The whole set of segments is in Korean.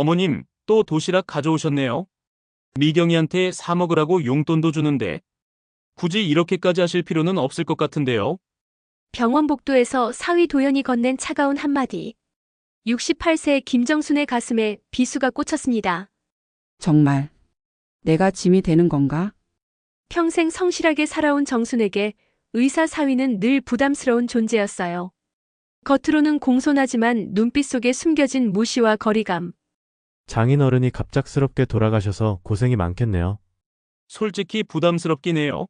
어머님, 또 도시락 가져오셨네요. 미경이한테 사 먹으라고 용돈도 주는데 굳이 이렇게까지 하실 필요는 없을 것 같은데요. 병원 복도에서 사위 도연이 건넨 차가운 한마디. 68세 김정순의 가슴에 비수가 꽂혔습니다. 정말 내가 짐이 되는 건가? 평생 성실하게 살아온 정순에게 의사 사위는 늘 부담스러운 존재였어요. 겉으로는 공손하지만 눈빛 속에 숨겨진 무시와 거리감. 장인어른이 갑작스럽게 돌아가셔서 고생이 많겠네요. 솔직히 부담스럽긴 해요.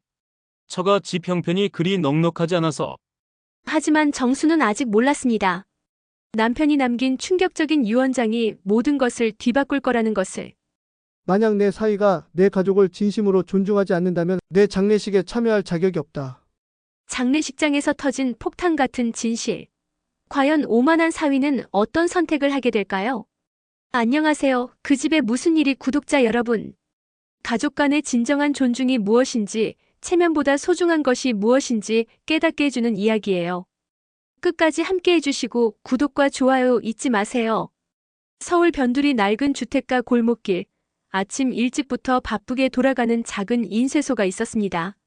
처가 집 형편이 그리 넉넉하지 않아서. 하지만 정수는 아직 몰랐습니다. 남편이 남긴 충격적인 유언장이 모든 것을 뒤바꿀 거라는 것을. 만약 내 사위가 내 가족을 진심으로 존중하지 않는다면 내 장례식에 참여할 자격이 없다. 장례식장에서 터진 폭탄 같은 진실. 과연 오만한 사위는 어떤 선택을 하게 될까요? 안녕하세요. 그 집에 무슨 일이 구독자 여러분. 가족 간의 진정한 존중이 무엇인지, 체면보다 소중한 것이 무엇인지 깨닫게 해주는 이야기예요. 끝까지 함께 해주시고 구독과 좋아요 잊지 마세요. 서울 변두리 낡은 주택가 골목길. 아침 일찍부터 바쁘게 돌아가는 작은 인쇄소가 있었습니다.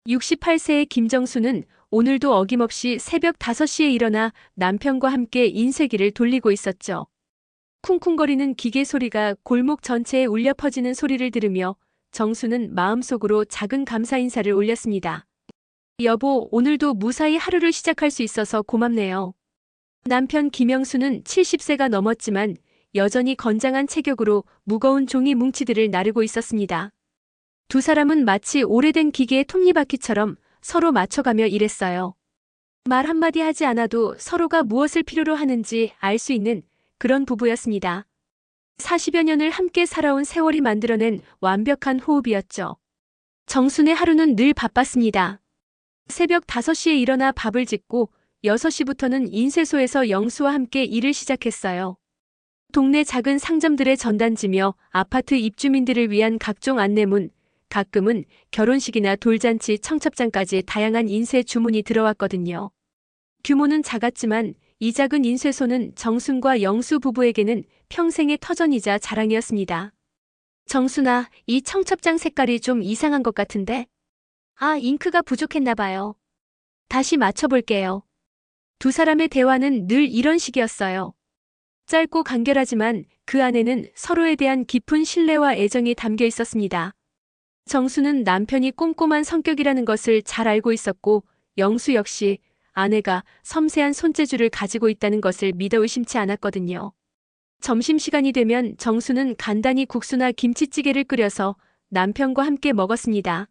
68세의 김정수는 오늘도 어김없이 새벽 5시에 일어나 남편과 함께 인쇄기를 돌리고 있었죠. 쿵쿵거리는 기계 소리가 골목 전체에 울려 퍼지는 소리를 들으며 정수는 마음속으로 작은 감사 인사를 올렸습니다. 여보, 오늘도 무사히 하루를 시작할 수 있어서 고맙네요. 남편 김영수는 70세가 넘었지만 여전히 건장한 체격으로 무거운 종이 뭉치들을 나르고 있었습니다. 두 사람은 마치 오래된 기계의 톱니바퀴처럼 서로 맞춰가며 일했어요. 말 한마디 하지 않아도 서로가 무엇을 필요로 하는지 알 수 있는 그런 부부였습니다. 40여 년을 함께 살아온 세월이 만들어낸 완벽한 호흡이었죠. 정순의 하루는 늘 바빴습니다. 새벽 5시에 일어나 밥을 짓고 6시부터는 인쇄소에서 영수와 함께 일을 시작했어요. 동네 작은 상점들의 전단지며 아파트 입주민들을 위한 각종 안내문, 가끔은 결혼식이나 돌잔치 청첩장까지 다양한 인쇄 주문이 들어왔거든요. 규모는 작았지만 이 작은 인쇄소는 정순과 영수 부부에게는 평생의 터전이자 자랑이었습니다. 정순아, 이 청첩장 색깔이 좀 이상한 것 같은데? 아, 잉크가 부족했나 봐요. 다시 맞춰볼게요. 두 사람의 대화는 늘 이런 식이었어요. 짧고 간결하지만 그 안에는 서로에 대한 깊은 신뢰와 애정이 담겨 있었습니다. 정수는 남편이 꼼꼼한 성격이라는 것을 잘 알고 있었고 영수 역시 아내가 섬세한 손재주를 가지고 있다는 것을 믿어 의심치 않았거든요. 점심시간이 되면 정수는 간단히 국수나 김치찌개를 끓여서 남편과 함께 먹었습니다.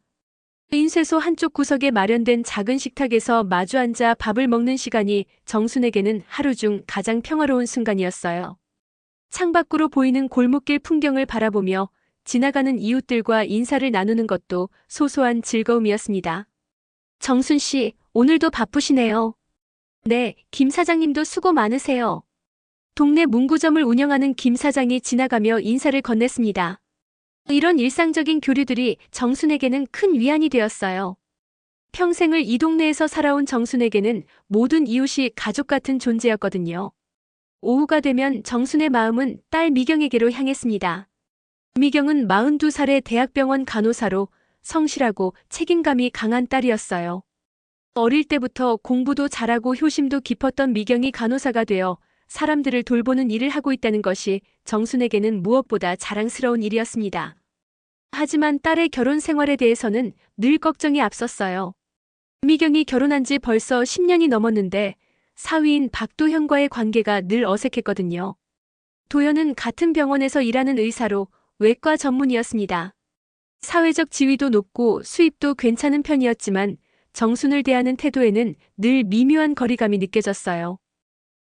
인쇄소 한쪽 구석에 마련된 작은 식탁에서 마주 앉아 밥을 먹는 시간이 정순에게는 하루 중 가장 평화로운 순간이었어요. 창밖으로 보이는 골목길 풍경을 바라보며 지나가는 이웃들과 인사를 나누는 것도 소소한 즐거움이었습니다. 정순 씨, 오늘도 바쁘시네요. 네, 김 사장님도 수고 많으세요. 동네 문구점을 운영하는 김 사장이 지나가며 인사를 건넸습니다. 이런 일상적인 교류들이 정순에게는 큰 위안이 되었어요. 평생을 이 동네에서 살아온 정순에게는 모든 이웃이 가족 같은 존재였거든요. 오후가 되면 정순의 마음은 딸 미경에게로 향했습니다. 미경은 42살의 대학병원 간호사로 성실하고 책임감이 강한 딸이었어요. 어릴 때부터 공부도 잘하고 효심도 깊었던 미경이 간호사가 되어 사람들을 돌보는 일을 하고 있다는 것이 정순에게는 무엇보다 자랑스러운 일이었습니다. 하지만 딸의 결혼 생활에 대해서는 늘 걱정이 앞섰어요. 미경이 결혼한 지 벌써 10년이 넘었는데 사위인 박도현과의 관계가 늘 어색했거든요. 도현은 같은 병원에서 일하는 의사로 외과 전문이었습니다. 사회적 지위도 높고 수입도 괜찮은 편이었지만 정순을 대하는 태도에는 늘 미묘한 거리감이 느껴졌어요.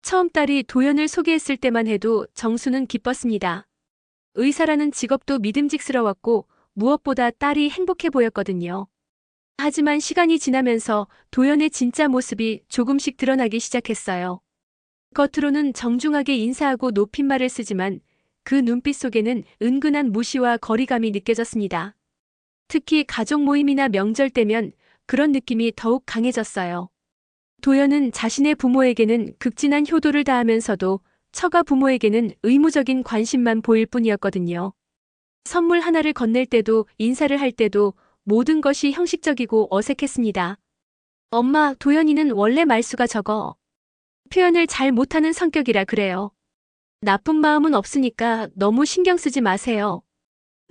처음 딸이 도연을 소개했을 때만 해도 정수는 기뻤습니다. 의사라는 직업도 믿음직스러웠고 무엇보다 딸이 행복해 보였거든요. 하지만 시간이 지나면서 도연의 진짜 모습이 조금씩 드러나기 시작했어요. 겉으로는 정중하게 인사하고 높임말을 쓰지만 그 눈빛 속에는 은근한 무시와 거리감이 느껴졌습니다. 특히 가족 모임이나 명절 때면 그런 느낌이 더욱 강해졌어요. 도연은 자신의 부모에게는 극진한 효도를 다하면서도 처가 부모에게는 의무적인 관심만 보일 뿐이었거든요. 선물 하나를 건넬 때도 인사를 할 때도 모든 것이 형식적이고 어색했습니다. 엄마, 도연이는 원래 말수가 적어. 표현을 잘 못하는 성격이라 그래요. 나쁜 마음은 없으니까 너무 신경 쓰지 마세요.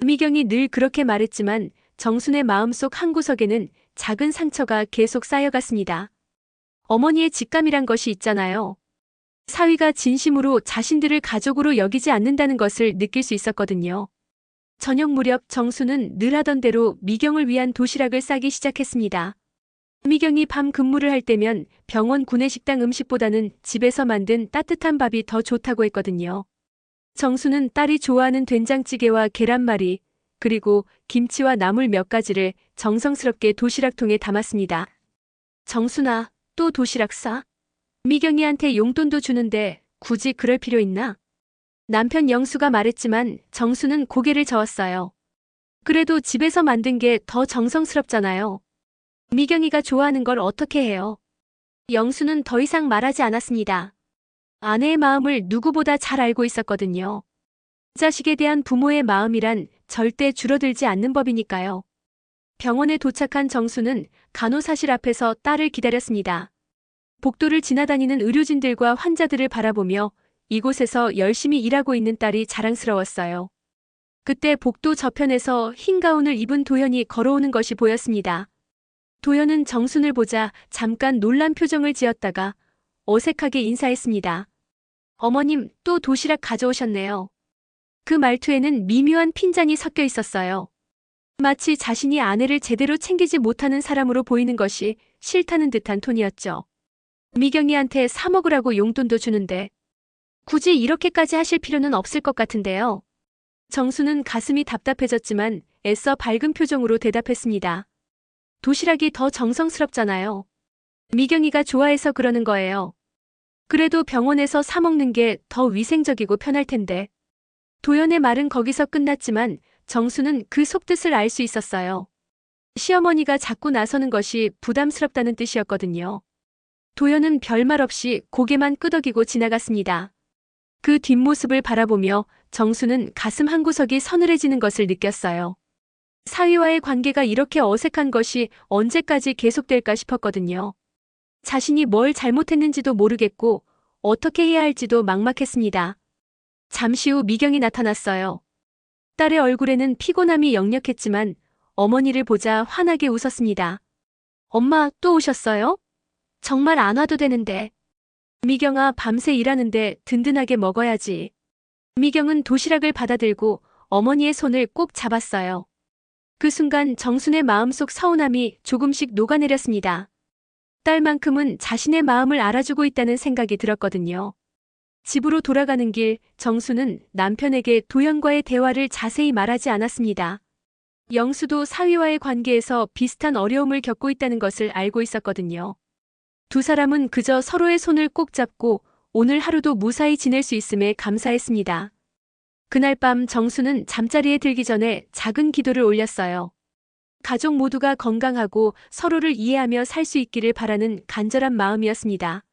미경이 늘 그렇게 말했지만 정순의 마음속 한구석에는 작은 상처가 계속 쌓여갔습니다. 어머니의 직감이란 것이 있잖아요. 사위가 진심으로 자신들을 가족으로 여기지 않는다는 것을 느낄 수 있었거든요. 저녁 무렵 정수는 늘 하던 대로 미경을 위한 도시락을 싸기 시작했습니다. 미경이 밤 근무를 할 때면 병원 구내식당 음식보다는 집에서 만든 따뜻한 밥이 더 좋다고 했거든요. 정수는 딸이 좋아하는 된장찌개와 계란말이, 그리고 김치와 나물 몇 가지를 정성스럽게 도시락통에 담았습니다. 정순아, 또 도시락 싸? 미경이한테 용돈도 주는데 굳이 그럴 필요 있나? 남편 영수가 말했지만 정수는 고개를 저었어요. 그래도 집에서 만든 게 더 정성스럽잖아요. 미경이가 좋아하는 걸 어떻게 해요? 영수는 더 이상 말하지 않았습니다. 아내의 마음을 누구보다 잘 알고 있었거든요. 자식에 대한 부모의 마음이란 절대 줄어들지 않는 법이니까요. 병원에 도착한 정수는 간호사실 앞에서 딸을 기다렸습니다. 복도를 지나다니는 의료진들과 환자들을 바라보며 이곳에서 열심히 일하고 있는 딸이 자랑스러웠어요. 그때 복도 저편에서 흰 가운을 입은 도연이 걸어오는 것이 보였습니다. 도연은 정순을 보자 잠깐 놀란 표정을 지었다가 어색하게 인사했습니다. 어머님, 또 도시락 가져오셨네요. 그 말투에는 미묘한 핀잔이 섞여 있었어요. 마치 자신이 아내를 제대로 챙기지 못하는 사람으로 보이는 것이 싫다는 듯한 톤이었죠. 미경이한테 사 먹으라고 용돈도 주는데 굳이 이렇게까지 하실 필요는 없을 것 같은데요. 정수는 가슴이 답답해졌지만 애써 밝은 표정으로 대답했습니다. 도시락이 더 정성스럽잖아요. 미경이가 좋아해서 그러는 거예요. 그래도 병원에서 사 먹는 게 더 위생적이고 편할 텐데. 도연의 말은 거기서 끝났지만 정수는 그 속뜻을 알 수 있었어요. 시어머니가 자꾸 나서는 것이 부담스럽다는 뜻이었거든요. 도연은 별말 없이 고개만 끄덕이고 지나갔습니다. 그 뒷모습을 바라보며 정수는 가슴 한구석이 서늘해지는 것을 느꼈어요. 사위와의 관계가 이렇게 어색한 것이 언제까지 계속될까 싶었거든요. 자신이 뭘 잘못했는지도 모르겠고 어떻게 해야 할지도 막막했습니다. 잠시 후 미경이 나타났어요. 딸의 얼굴에는 피곤함이 역력했지만 어머니를 보자 환하게 웃었습니다. 엄마, 또 오셨어요? 정말 안 와도 되는데. 미경아, 밤새 일하는데 든든하게 먹어야지. 미경은 도시락을 받아들고 어머니의 손을 꼭 잡았어요. 그 순간 정순의 마음속 서운함이 조금씩 녹아내렸습니다. 딸만큼은 자신의 마음을 알아주고 있다는 생각이 들었거든요. 집으로 돌아가는 길, 정수는 남편에게 도연과의 대화를 자세히 말하지 않았습니다. 영수도 사위와의 관계에서 비슷한 어려움을 겪고 있다는 것을 알고 있었거든요. 두 사람은 그저 서로의 손을 꼭 잡고 오늘 하루도 무사히 지낼 수 있음에 감사했습니다. 그날 밤 정수는 잠자리에 들기 전에 작은 기도를 올렸어요. 가족 모두가 건강하고 서로를 이해하며 살 수 있기를 바라는 간절한 마음이었습니다.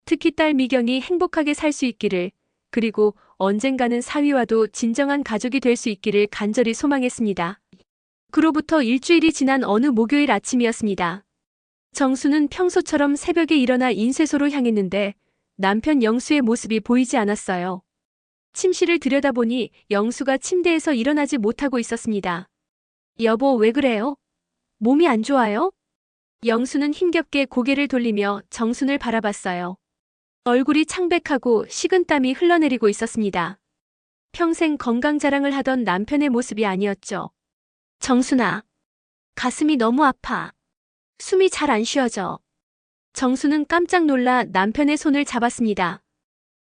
특히 딸 미경이 행복하게 살 수 있기를, 그리고 언젠가는 사위와도 진정한 가족이 될 수 있기를 간절히 소망했습니다. 그로부터 일주일이 지난 어느 목요일 아침이었습니다. 정수는 평소처럼 새벽에 일어나 인쇄소로 향했는데 남편 영수의 모습이 보이지 않았어요. 침실을 들여다보니 영수가 침대에서 일어나지 못하고 있었습니다. 여보, 왜 그래요? 몸이 안 좋아요? 영수는 힘겹게 고개를 돌리며 정순을 바라봤어요. 얼굴이 창백하고 식은땀이 흘러내리고 있었습니다. 평생 건강 자랑을 하던 남편의 모습이 아니었죠. 정순아, 가슴이 너무 아파. 숨이 잘 안 쉬어져. 정수는 깜짝 놀라 남편의 손을 잡았습니다.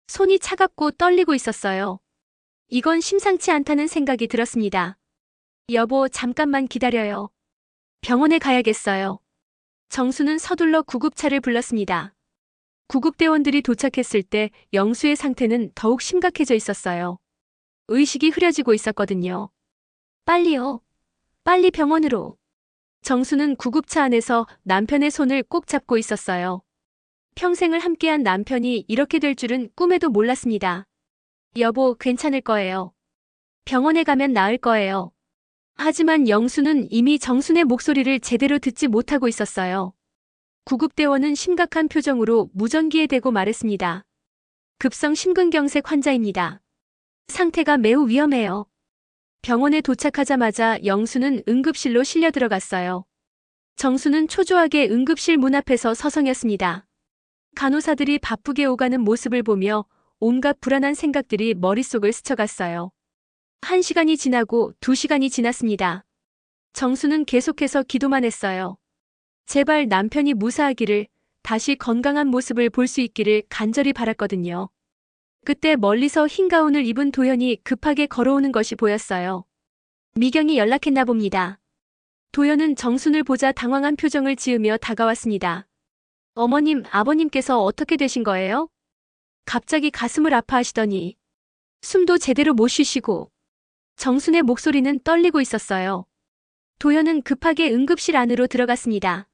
손이 차갑고 떨리고 있었어요. 이건 심상치 않다는 생각이 들었습니다. 여보, 잠깐만 기다려요. 병원에 가야겠어요. 정수는 서둘러 구급차를 불렀습니다. 구급대원들이 도착했을 때 영수의 상태는 더욱 심각해져 있었어요. 의식이 흐려지고 있었거든요. 빨리요. 빨리 병원으로. 정수는 구급차 안에서 남편의 손을 꼭 잡고 있었어요. 평생을 함께한 남편이 이렇게 될 줄은 꿈에도 몰랐습니다. 여보, 괜찮을 거예요. 병원에 가면 나을 거예요. 하지만 영수는 이미 정순의 목소리를 제대로 듣지 못하고 있었어요. 구급대원은 심각한 표정으로 무전기에 대고 말했습니다. 급성 심근경색 환자입니다. 상태가 매우 위험해요. 병원에 도착하자마자 영수는 응급실로 실려 들어갔어요. 정수는 초조하게 응급실 문 앞에서 서성였습니다. 간호사들이 바쁘게 오가는 모습을 보며 온갖 불안한 생각들이 머릿속을 스쳐갔어요. 1시간이 지나고 2시간이 지났습니다. 정수는 계속해서 기도만 했어요. 제발 남편이 무사하기를, 다시 건강한 모습을 볼 수 있기를 간절히 바랐거든요. 그때 멀리서 흰 가운을 입은 도연이 급하게 걸어오는 것이 보였어요. 미경이 연락했나 봅니다. 도연은 정순을 보자 당황한 표정을 지으며 다가왔습니다. 어머님, 아버님께서 어떻게 되신 거예요? 갑자기 가슴을 아파하시더니 숨도 제대로 못 쉬시고 정순의 목소리는 떨리고 있었어요. 도연은 급하게 응급실 안으로 들어갔습니다.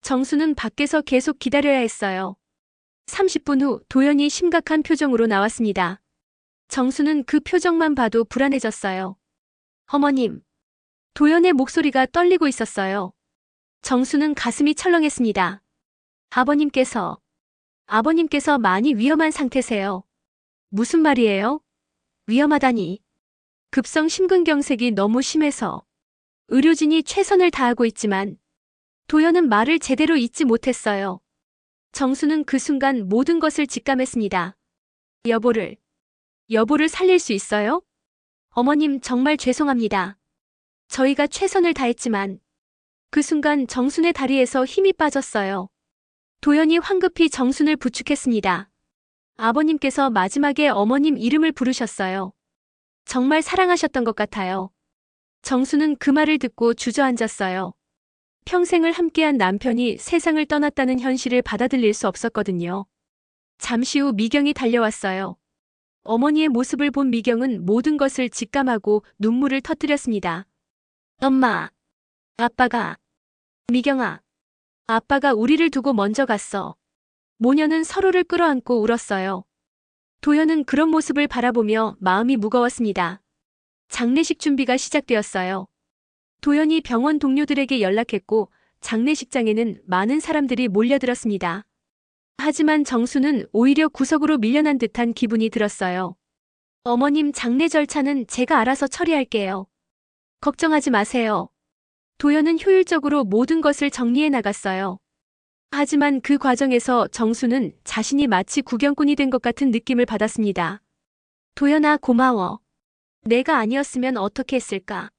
정수는 밖에서 계속 기다려야 했어요. 30분 후 도연이 심각한 표정으로 나왔습니다. 정수는 그 표정만 봐도 불안해졌어요. 어머님. 도연의 목소리가 떨리고 있었어요. 정수는 가슴이 철렁했습니다. 아버님께서 많이 위험한 상태세요. 무슨 말이에요? 위험하다니. 급성 심근경색이 너무 심해서 의료진이 최선을 다하고 있지만 도연은 말을 제대로 잇지 못했어요. 정수는 그 순간 모든 것을 직감했습니다. 여보를 살릴 수 있어요? 어머님, 정말 죄송합니다. 저희가 최선을 다했지만 그 순간 정순의 다리에서 힘이 빠졌어요. 도연이 황급히 정순을 부축했습니다. 아버님께서 마지막에 어머님 이름을 부르셨어요. 정말 사랑하셨던 것 같아요. 정수는 그 말을 듣고 주저앉았어요. 평생을 함께한 남편이 세상을 떠났다는 현실을 받아들일 수 없었거든요. 잠시 후 미경이 달려왔어요. 어머니의 모습을 본 미경은 모든 것을 직감하고 눈물을 터뜨렸습니다. 엄마, 아빠가, 미경아, 아빠가 우리를 두고 먼저 갔어. 모녀는 서로를 끌어안고 울었어요. 도연은 그런 모습을 바라보며 마음이 무거웠습니다. 장례식 준비가 시작되었어요. 도연이 병원 동료들에게 연락했고 장례식장에는 많은 사람들이 몰려들었습니다. 하지만 정수는 오히려 구석으로 밀려난 듯한 기분이 들었어요. 어머님, 장례 절차는 제가 알아서 처리할게요. 걱정하지 마세요. 도연은 효율적으로 모든 것을 정리해 나갔어요. 하지만 그 과정에서 정수는 자신이 마치 구경꾼이 된 것 같은 느낌을 받았습니다. 도연아, 고마워. 내가 아니었으면 어떻게 했을까?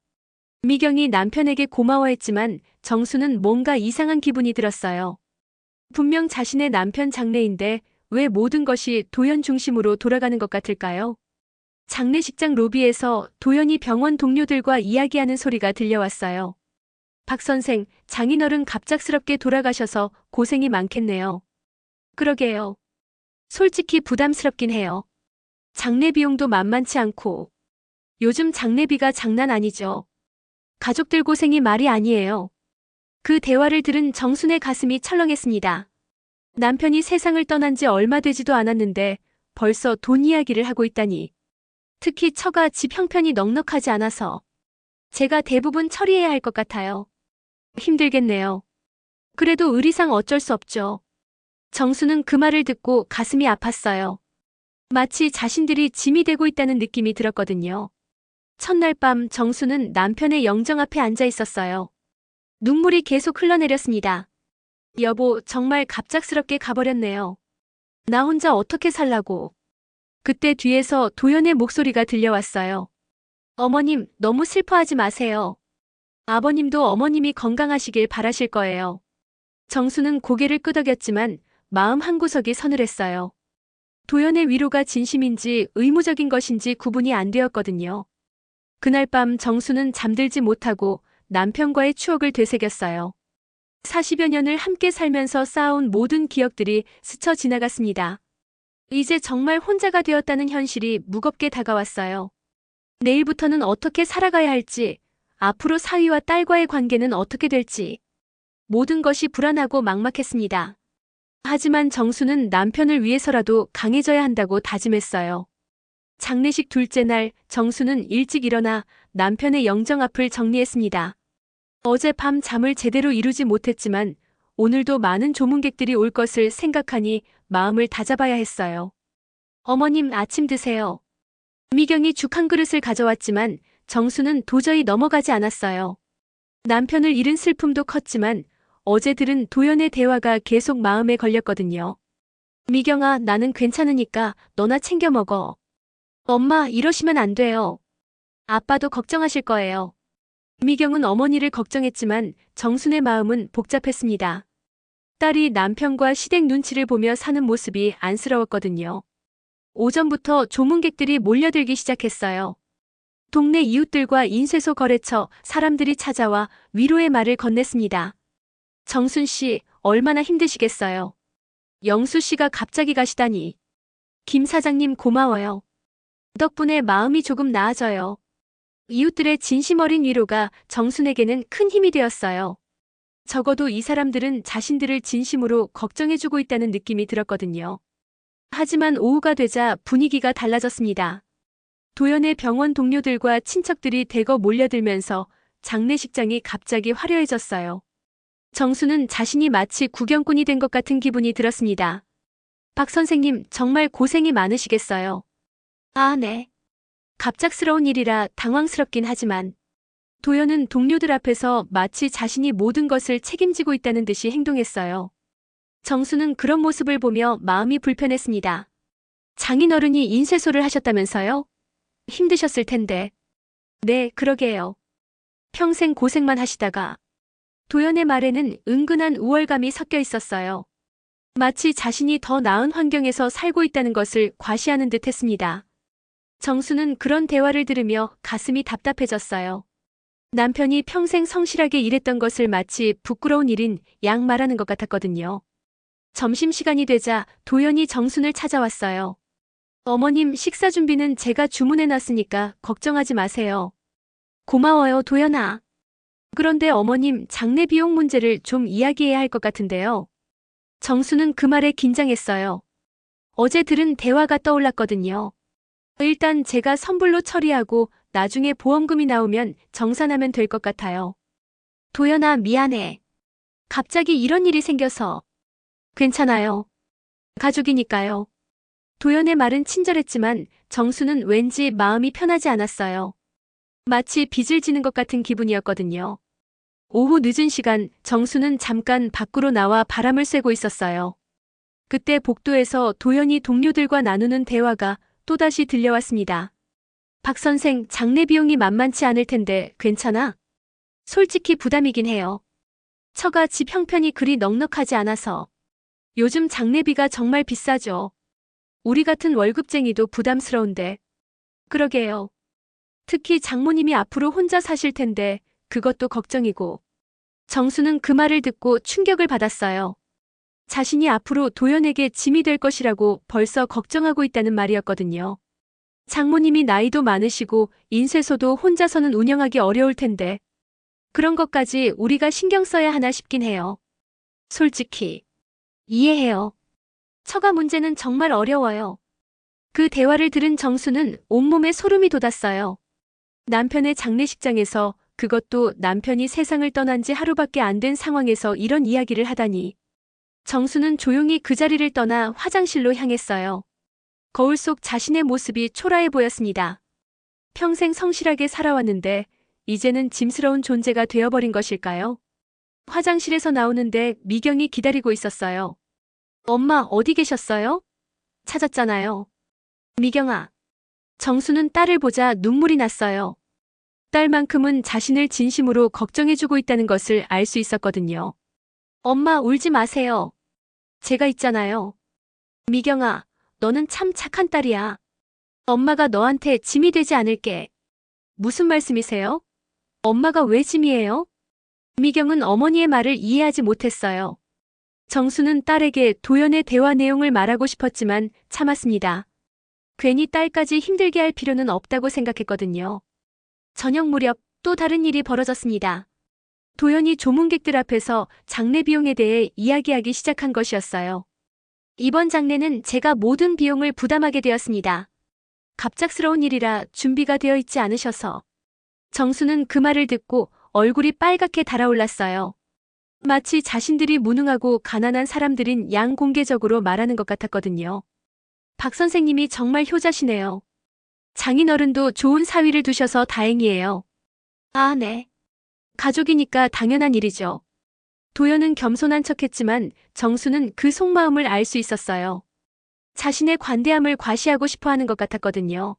미경이 남편에게 고마워했지만 정수는 뭔가 이상한 기분이 들었어요. 분명 자신의 남편 장례인데 왜 모든 것이 도연 중심으로 돌아가는 것 같을까요? 장례식장 로비에서 도연이 병원 동료들과 이야기하는 소리가 들려왔어요. 박 선생, 장인어른 갑작스럽게 돌아가셔서 고생이 많겠네요. 그러게요. 솔직히 부담스럽긴 해요. 장례 비용도 만만치 않고 요즘 장례비가 장난 아니죠. 가족들 고생이 말이 아니에요. 그 대화를 들은 정순의 가슴이 철렁했습니다. 남편이 세상을 떠난 지 얼마 되지도 않았는데 벌써 돈 이야기를 하고 있다니. 특히 처가 집 형편이 넉넉하지 않아서 제가 대부분 처리해야 할 것 같아요. 힘들겠네요. 그래도 의리상 어쩔 수 없죠. 정수는 그 말을 듣고 가슴이 아팠어요. 마치 자신들이 짐이 되고 있다는 느낌이 들었거든요. 첫날 밤 정수는 남편의 영정 앞에 앉아 있었어요. 눈물이 계속 흘러내렸습니다. 여보, 정말 갑작스럽게 가버렸네요. 나 혼자 어떻게 살라고. 그때 뒤에서 도연의 목소리가 들려왔어요. 어머님, 너무 슬퍼하지 마세요. 아버님도 어머님이 건강하시길 바라실 거예요. 정수는 고개를 끄덕였지만 마음 한구석이 서늘했어요. 도연의 위로가 진심인지 의무적인 것인지 구분이 안 되었거든요. 그날 밤 정수는 잠들지 못하고 남편과의 추억을 되새겼어요. 40여 년을 함께 살면서 쌓아온 모든 기억들이 스쳐 지나갔습니다. 이제 정말 혼자가 되었다는 현실이 무겁게 다가왔어요. 내일부터는 어떻게 살아가야 할지, 앞으로 사위와 딸과의 관계는 어떻게 될지, 모든 것이 불안하고 막막했습니다. 하지만 정수는 남편을 위해서라도 강해져야 한다고 다짐했어요. 장례식 둘째 날 정수는 일찍 일어나 남편의 영정 앞을 정리했습니다. 어젯밤 잠을 제대로 이루지 못했지만 오늘도 많은 조문객들이 올 것을 생각하니 마음을 다잡아야 했어요. 어머님, 아침 드세요. 미경이 죽 한 그릇을 가져왔지만 정수는 도저히 넘어가지 않았어요. 남편을 잃은 슬픔도 컸지만 어제 들은 도연의 대화가 계속 마음에 걸렸거든요. 미경아, 나는 괜찮으니까 너나 챙겨 먹어. 엄마, 이러시면 안 돼요. 아빠도 걱정하실 거예요. 미경은 어머니를 걱정했지만 정순의 마음은 복잡했습니다. 딸이 남편과 시댁 눈치를 보며 사는 모습이 안쓰러웠거든요. 오전부터 조문객들이 몰려들기 시작했어요. 동네 이웃들과 인쇄소 거래처 사람들이 찾아와 위로의 말을 건넸습니다. 정순 씨, 얼마나 힘드시겠어요. 영수 씨가 갑자기 가시다니. 김 사장님 고마워요. 덕분에 마음이 조금 나아져요. 이웃들의 진심 어린 위로가 정순에게는 큰 힘이 되었어요. 적어도 이 사람들은 자신들을 진심으로 걱정해주고 있다는 느낌이 들었거든요. 하지만 오후가 되자 분위기가 달라졌습니다. 도연의 병원 동료들과 친척들이 대거 몰려들면서 장례식장이 갑자기 화려해졌어요. 정수는 자신이 마치 구경꾼이 된 것 같은 기분이 들었습니다. 박 선생님, 정말 고생이 많으시겠어요. 아, 네. 갑작스러운 일이라 당황스럽긴 하지만 도연은 동료들 앞에서 마치 자신이 모든 것을 책임지고 있다는 듯이 행동했어요. 정수는 그런 모습을 보며 마음이 불편했습니다. 장인어른이 인쇄소를 하셨다면서요? 힘드셨을 텐데. 네, 그러게요. 평생 고생만 하시다가. 도연의 말에는 은근한 우월감이 섞여 있었어요. 마치 자신이 더 나은 환경에서 살고 있다는 것을 과시하는 듯 했습니다. 정수는 그런 대화를 들으며 가슴이 답답해졌어요. 남편이 평생 성실하게 일했던 것을 마치 부끄러운 일인 양 말하는 것 같았거든요. 점심시간이 되자 도연이 정순을 찾아왔어요. 어머님, 식사 준비는 제가 주문해놨으니까 걱정하지 마세요. 고마워요, 도연아. 그런데 어머님, 장례 비용 문제를 좀 이야기해야 할 것 같은데요. 정수는 그 말에 긴장했어요. 어제 들은 대화가 떠올랐거든요. 일단 제가 선불로 처리하고 나중에 보험금이 나오면 정산하면 될 것 같아요. 도연아, 미안해. 갑자기 이런 일이 생겨서. 괜찮아요. 가족이니까요. 도연의 말은 친절했지만 정수는 왠지 마음이 편하지 않았어요. 마치 빚을 지는 것 같은 기분이었거든요. 오후 늦은 시간 정수는 잠깐 밖으로 나와 바람을 쐬고 있었어요. 그때 복도에서 도연이 동료들과 나누는 대화가 또다시 들려왔습니다. 박 선생, 장례 비용이 만만치 않을 텐데 괜찮아? 솔직히 부담이긴 해요. 처가 집 형편이 그리 넉넉하지 않아서. 요즘 장례비가 정말 비싸죠. 우리 같은 월급쟁이도 부담스러운데. 그러게요. 특히 장모님이 앞으로 혼자 사실 텐데 그것도 걱정이고. 정수는 그 말을 듣고 충격을 받았어요. 자신이 앞으로 도연에게 짐이 될 것이라고 벌써 걱정하고 있다는 말이었거든요. 장모님이 나이도 많으시고 인쇄소도 혼자서는 운영하기 어려울 텐데 그런 것까지 우리가 신경 써야 하나 싶긴 해요. 솔직히 이해해요. 처가 문제는 정말 어려워요. 그 대화를 들은 정수는 온몸에 소름이 돋았어요. 남편의 장례식장에서, 그것도 남편이 세상을 떠난 지 하루밖에 안 된 상황에서 이런 이야기를 하다니. 정수는 조용히 그 자리를 떠나 화장실로 향했어요. 거울 속 자신의 모습이 초라해 보였습니다. 평생 성실하게 살아왔는데 이제는 짐스러운 존재가 되어버린 것일까요? 화장실에서 나오는데 미경이 기다리고 있었어요. 엄마, 어디 계셨어요? 찾았잖아요. 미경아. 정수는 딸을 보자 눈물이 났어요. 딸만큼은 자신을 진심으로 걱정해주고 있다는 것을 알 수 있었거든요. 엄마, 울지 마세요. 제가 있잖아요. 미경아, 너는 참 착한 딸이야. 엄마가 너한테 짐이 되지 않을게. 무슨 말씀이세요? 엄마가 왜 짐이에요? 미경은 어머니의 말을 이해하지 못했어요. 정수는 딸에게 도연의 대화 내용을 말하고 싶었지만 참았습니다. 괜히 딸까지 힘들게 할 필요는 없다고 생각했거든요. 저녁 무렵 또 다른 일이 벌어졌습니다. 도연이 조문객들 앞에서 장례 비용에 대해 이야기하기 시작한 것이었어요. 이번 장례는 제가 모든 비용을 부담하게 되었습니다. 갑작스러운 일이라 준비가 되어 있지 않으셔서. 정수는 그 말을 듣고 얼굴이 빨갛게 달아올랐어요. 마치 자신들이 무능하고 가난한 사람들인 양공개적으로 말하는 것 같았거든요. 박 선생님이 정말 효자시네요. 장인어른도 좋은 사위를 두셔서 다행이에요. 아, 네. 가족이니까 당연한 일이죠. 도연은 겸손한 척했지만 정수는 그 속마음을 알 수 있었어요. 자신의 관대함을 과시하고 싶어 하는 것 같았거든요.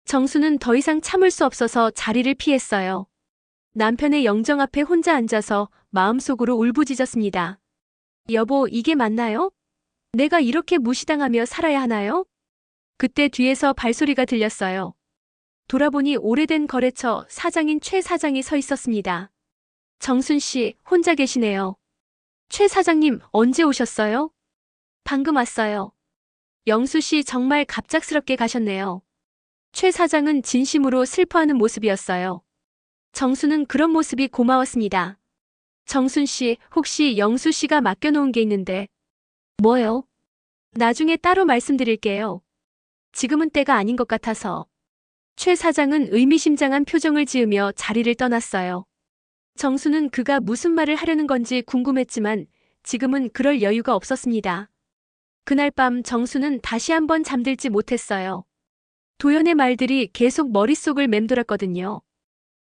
정수는 더 이상 참을 수 없어서 자리를 피했어요. 남편의 영정 앞에 혼자 앉아서 마음속으로 울부짖었습니다. 여보, 이게 맞나요? 내가 이렇게 무시당하며 살아야 하나요? 그때 뒤에서 발소리가 들렸어요. 돌아보니 오래된 거래처 사장인 최 사장이 서 있었습니다. 정순 씨, 혼자 계시네요. 최 사장님, 언제 오셨어요? 방금 왔어요. 영수 씨 정말 갑작스럽게 가셨네요. 최 사장은 진심으로 슬퍼하는 모습이었어요. 정수는 그런 모습이 고마웠습니다. 정순 씨, 혹시 영수 씨가 맡겨놓은 게 있는데. 뭐요? 나중에 따로 말씀드릴게요. 지금은 때가 아닌 것 같아서. 최 사장은 의미심장한 표정을 지으며 자리를 떠났어요. 정수는 그가 무슨 말을 하려는 건지 궁금했지만 지금은 그럴 여유가 없었습니다. 그날 밤 정수는 다시 한번 잠들지 못했어요. 도연의 말들이 계속 머릿속을 맴돌았거든요.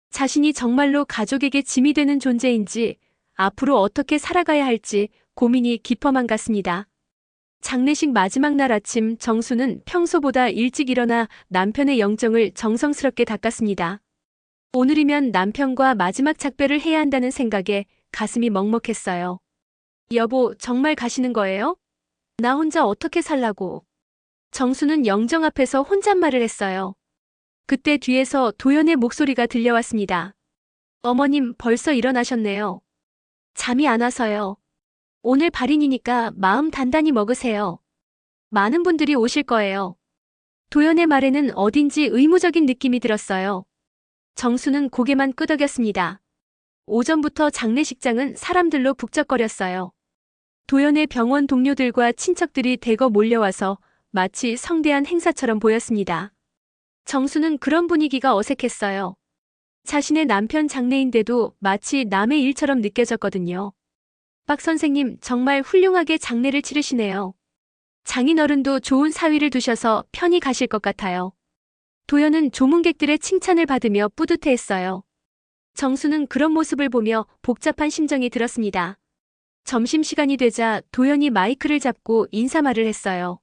자신이 정말로 가족에게 짐이 되는 존재인지 앞으로 어떻게 살아가야 할지 고민이 깊어만 갔습니다. 장례식 마지막 날 아침 정수는 평소보다 일찍 일어나 남편의 영정을 정성스럽게 닦았습니다. 오늘이면 남편과 마지막 작별을 해야 한다는 생각에 가슴이 먹먹했어요. 여보, 정말 가시는 거예요? 나 혼자 어떻게 살라고. 정수는 영정 앞에서 혼잣말을 했어요. 그때 뒤에서 도연의 목소리가 들려왔습니다. 어머님, 벌써 일어나셨네요. 잠이 안 와서요. 오늘 발인이니까 마음 단단히 먹으세요. 많은 분들이 오실 거예요. 도연의 말에는 어딘지 의무적인 느낌이 들었어요. 정수는 고개만 끄덕였습니다. 오전부터 장례식장은 사람들로 북적거렸어요. 도연의 병원 동료들과 친척들이 대거 몰려와서 마치 성대한 행사처럼 보였습니다. 정수는 그런 분위기가 어색했어요. 자신의 남편 장례인데도 마치 남의 일처럼 느껴졌거든요. 박 선생님, 정말 훌륭하게 장례를 치르시네요. 장인어른도 좋은 사위를 두셔서 편히 가실 것 같아요. 도연은 조문객들의 칭찬을 받으며 뿌듯해했어요. 정수는 그런 모습을 보며 복잡한 심정이 들었습니다. 점심시간이 되자 도연이 마이크를 잡고 인사말을 했어요.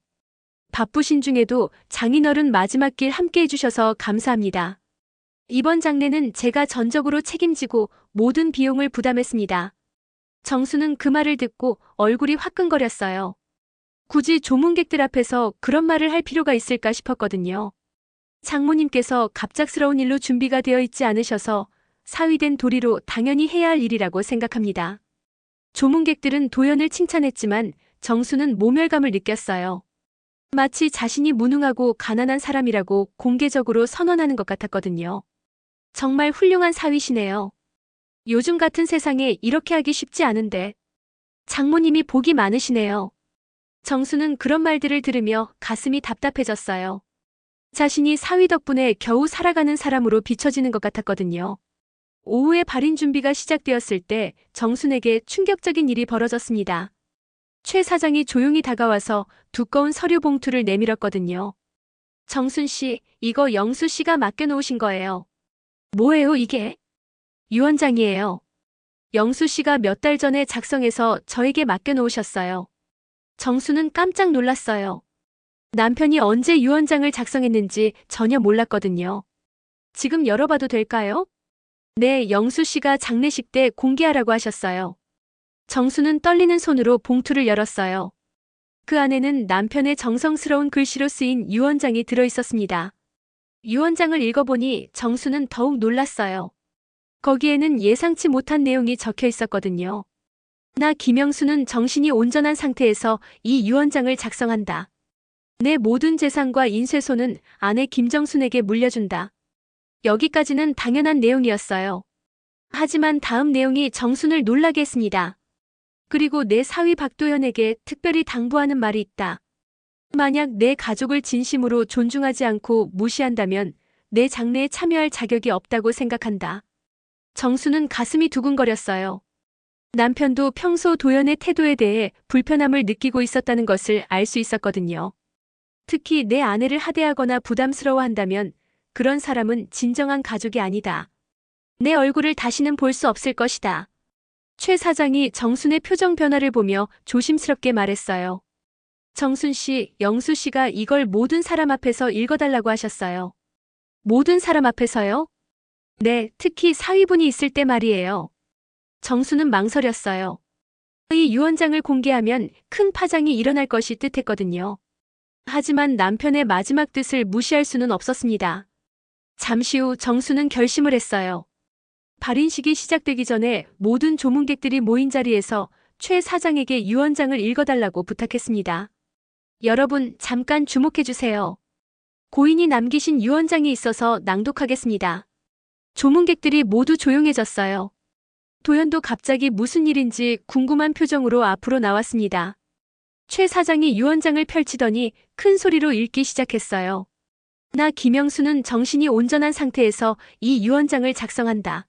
바쁘신 중에도 장인어른 마지막 길 함께 해주셔서 감사합니다. 이번 장례는 제가 전적으로 책임지고 모든 비용을 부담했습니다. 정수는 그 말을 듣고 얼굴이 화끈거렸어요. 굳이 조문객들 앞에서 그런 말을 할 필요가 있을까 싶었거든요. 장모님께서 갑작스러운 일로 준비가 되어 있지 않으셔서 사위된 도리로 당연히 해야 할 일이라고 생각합니다. 조문객들은 도연을 칭찬했지만 정수는 모멸감을 느꼈어요. 마치 자신이 무능하고 가난한 사람이라고 공개적으로 선언하는 것 같았거든요. 정말 훌륭한 사위시네요. 요즘 같은 세상에 이렇게 하기 쉽지 않은데. 장모님이 복이 많으시네요. 정수는 그런 말들을 들으며 가슴이 답답해졌어요. 자신이 사위 덕분에 겨우 살아가는 사람으로 비춰지는 것 같았거든요. 오후에 발인 준비가 시작되었을 때 정순에게 충격적인 일이 벌어졌습니다. 최 사장이 조용히 다가와서 두꺼운 서류 봉투를 내밀었거든요. 정순 씨, 이거 영수 씨가 맡겨놓으신 거예요. 뭐예요, 이게? 유언장이에요. 영수 씨가 몇 달 전에 작성해서 저에게 맡겨놓으셨어요. 정수는 깜짝 놀랐어요. 남편이 언제 유언장을 작성했는지 전혀 몰랐거든요. 지금 열어봐도 될까요? 네, 영수 씨가 장례식 때 공개하라고 하셨어요. 정수는 떨리는 손으로 봉투를 열었어요. 그 안에는 남편의 정성스러운 글씨로 쓰인 유언장이 들어있었습니다. 유언장을 읽어보니 정수는 더욱 놀랐어요. 거기에는 예상치 못한 내용이 적혀 있었거든요. 나 김영수는 정신이 온전한 상태에서 이 유언장을 작성한다. 내 모든 재산과 인쇄소는 아내 김정순에게 물려준다. 여기까지는 당연한 내용이었어요. 하지만 다음 내용이 정순을 놀라게 했습니다. 그리고 내 사위 박도연에게 특별히 당부하는 말이 있다. 만약 내 가족을 진심으로 존중하지 않고 무시한다면 내 장례에 참여할 자격이 없다고 생각한다. 정수는 가슴이 두근거렸어요. 남편도 평소 도연의 태도에 대해 불편함을 느끼고 있었다는 것을 알 수 있었거든요. 특히 내 아내를 하대하거나 부담스러워한다면 그런 사람은 진정한 가족이 아니다. 내 얼굴을 다시는 볼 수 없을 것이다. 최 사장이 정순의 표정 변화를 보며 조심스럽게 말했어요. 정순 씨, 영수 씨가 이걸 모든 사람 앞에서 읽어달라고 하셨어요. 모든 사람 앞에서요? 네, 특히 사위분이 있을 때 말이에요. 정수는 망설였어요. 이 유언장을 공개하면 큰 파장이 일어날 것이 뜻했거든요. 하지만 남편의 마지막 뜻을 무시할 수는 없었습니다. 잠시 후 정수는 결심을 했어요. 발인식이 시작되기 전에 모든 조문객들이 모인 자리에서 최 사장에게 유언장을 읽어달라고 부탁했습니다. 여러분, 잠깐 주목해주세요. 고인이 남기신 유언장이 있어서 낭독하겠습니다. 조문객들이 모두 조용해졌어요. 도연도 갑자기 무슨 일인지 궁금한 표정으로 앞으로 나왔습니다. 최 사장이 유언장을 펼치더니 큰 소리로 읽기 시작했어요. 나 김영수는 정신이 온전한 상태에서 이 유언장을 작성한다.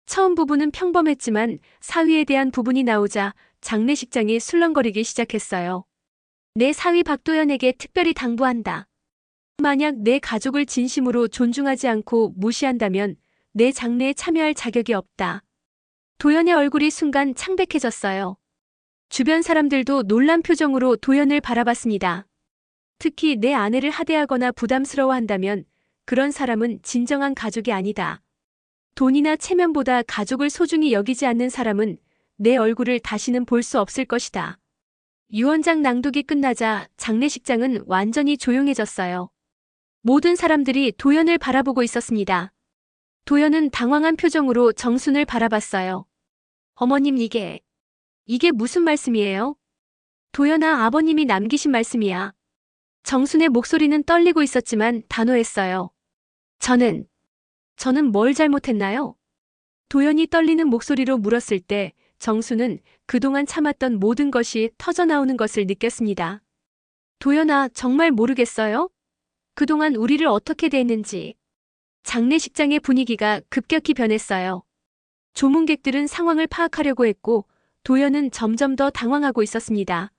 처음 부분은 평범했지만 사위에 대한 부분이 나오자 장례식장이 술렁거리기 시작했어요. 내 사위 박도연에게 특별히 당부한다. 만약 내 가족을 진심으로 존중하지 않고 무시한다면 내 장례에 참여할 자격이 없다. 도연의 얼굴이 순간 창백해졌어요. 주변 사람들도 놀란 표정으로 도연을 바라봤습니다. 특히 내 아내를 하대하거나 부담스러워한다면 그런 사람은 진정한 가족이 아니다. 돈이나 체면보다 가족을 소중히 여기지 않는 사람은 내 얼굴을 다시는 볼 수 없을 것이다. 유언장 낭독이 끝나자 장례식장은 완전히 조용해졌어요. 모든 사람들이 도연을 바라보고 있었습니다. 도연은 당황한 표정으로 정순을 바라봤어요. 어머님, 이게 무슨 말씀이에요? 도연아, 아버님이 남기신 말씀이야. 정순의 목소리는 떨리고 있었지만 단호했어요. 저는 뭘 잘못했나요? 도연이 떨리는 목소리로 물었을 때 정수는 그동안 참았던 모든 것이 터져나오는 것을 느꼈습니다. 도연아, 정말 모르겠어요? 그동안 우리를 어떻게 대했는지. 장례식장의 분위기가 급격히 변했어요. 조문객들은 상황을 파악하려고 했고 도연은 점점 더 당황하고 있었습니다.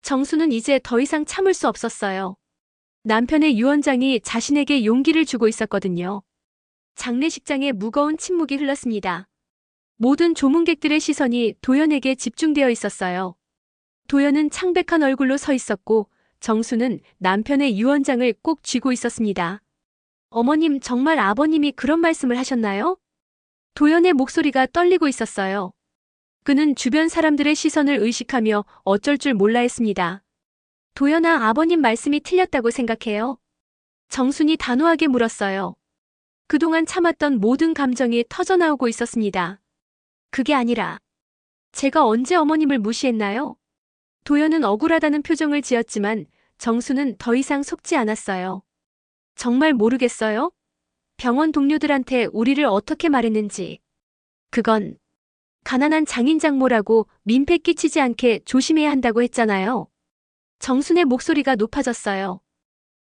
정수는 이제 더 이상 참을 수 없었어요. 남편의 유언장이 자신에게 용기를 주고 있었거든요. 장례식장에 무거운 침묵이 흘렀습니다. 모든 조문객들의 시선이 도연에게 집중되어 있었어요. 도연은 창백한 얼굴로 서 있었고 정수는 남편의 유언장을 꼭 쥐고 있었습니다. 어머님, 정말 아버님이 그런 말씀을 하셨나요? 도연의 목소리가 떨리고 있었어요. 그는 주변 사람들의 시선을 의식하며 어쩔 줄 몰라 했습니다. 도연아, 아버님 말씀이 틀렸다고 생각해요? 정순이 단호하게 물었어요. 그동안 참았던 모든 감정이 터져나오고 있었습니다. 그게 아니라 제가 언제 어머님을 무시했나요? 도연은 억울하다는 표정을 지었지만 정수는 더 이상 속지 않았어요. 정말 모르겠어요? 병원 동료들한테 우리를 어떻게 말했는지. 그건 가난한 장인장모라고 민폐 끼치지 않게 조심해야 한다고 했잖아요. 정순의 목소리가 높아졌어요.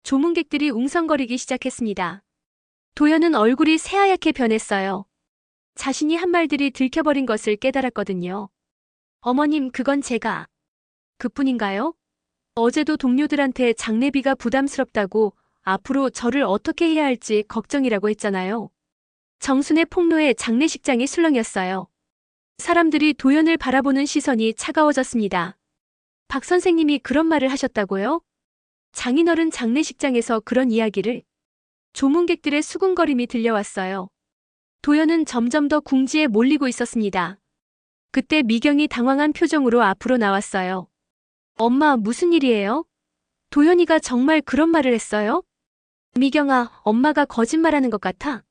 조문객들이 웅성거리기 시작했습니다. 도연은 얼굴이 새하얗게 변했어요. 자신이 한 말들이 들켜버린 것을 깨달았거든요. 어머님, 그건 제가 그뿐인가요? 어제도 동료들한테 장례비가 부담스럽다고 앞으로 저를 어떻게 해야 할지 걱정이라고 했잖아요. 정순의 폭로에 장례식장이 술렁였어요. 사람들이 도연을 바라보는 시선이 차가워졌습니다. 박 선생님이 그런 말을 하셨다고요? 장인어른 장례식장에서 그런 이야기를? 조문객들의 수군거림이 들려왔어요. 도연은 점점 더 궁지에 몰리고 있었습니다. 그때 미경이 당황한 표정으로 앞으로 나왔어요. 엄마, 무슨 일이에요? 도연이가 정말 그런 말을 했어요? 미경아, 엄마가 거짓말하는 것 같아.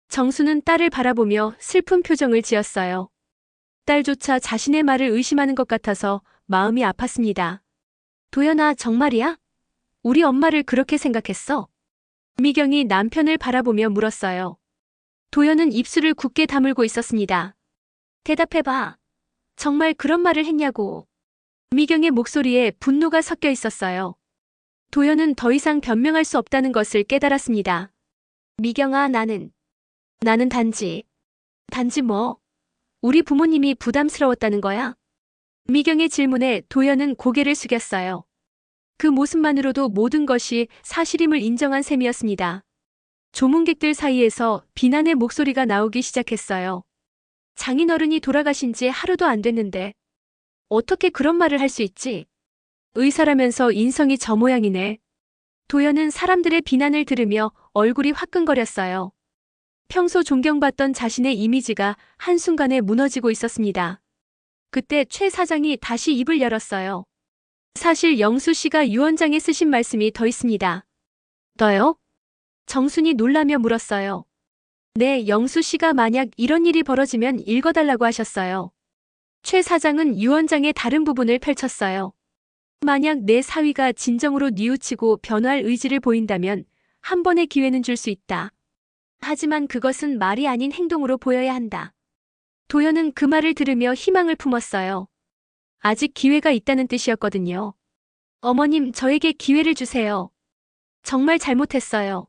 정수는 딸을 바라보며 슬픈 표정을 지었어요. 딸조차 자신의 말을 의심하는 것 같아서 마음이 아팠습니다. 도연아, 정말이야? 우리 엄마를 그렇게 생각했어? 미경이 남편을 바라보며 물었어요. 도연은 입술을 굳게 다물고 있었습니다. 대답해봐. 정말 그런 말을 했냐고. 미경의 목소리에 분노가 섞여 있었어요. 도연은 더 이상 변명할 수 없다는 것을 깨달았습니다. 미경아, 나는 단지 뭐? 우리 부모님이 부담스러웠다는 거야? 미경의 질문에 도연은 고개를 숙였어요. 그 모습만으로도 모든 것이 사실임을 인정한 셈이었습니다. 조문객들 사이에서 비난의 목소리가 나오기 시작했어요. 장인어른이 돌아가신 지 하루도 안 됐는데 어떻게 그런 말을 할 수 있지? 의사라면서 인성이 저 모양이네. 도연은 사람들의 비난을 들으며 얼굴이 화끈거렸어요. 평소 존경받던 자신의 이미지가 한순간에 무너지고 있었습니다. 그때 최 사장이 다시 입을 열었어요. 사실 영수 씨가 유원장에 쓰신 말씀이 더 있습니다. 너요? 정순이 놀라며 물었어요. 네, 영수 씨가 만약 이런 일이 벌어지면 읽어달라고 하셨어요. 최 사장은 유원장의 다른 부분을 펼쳤어요. 만약 내 사위가 진정으로 뉘우치고 변화할 의지를 보인다면 한 번의 기회는 줄 수 있다. 하지만 그것은 말이 아닌 행동으로 보여야 한다. 도연은 그 말을 들으며 희망을 품었어요. 아직 기회가 있다는 뜻이었거든요. 어머님, 저에게 기회를 주세요. 정말 잘못했어요.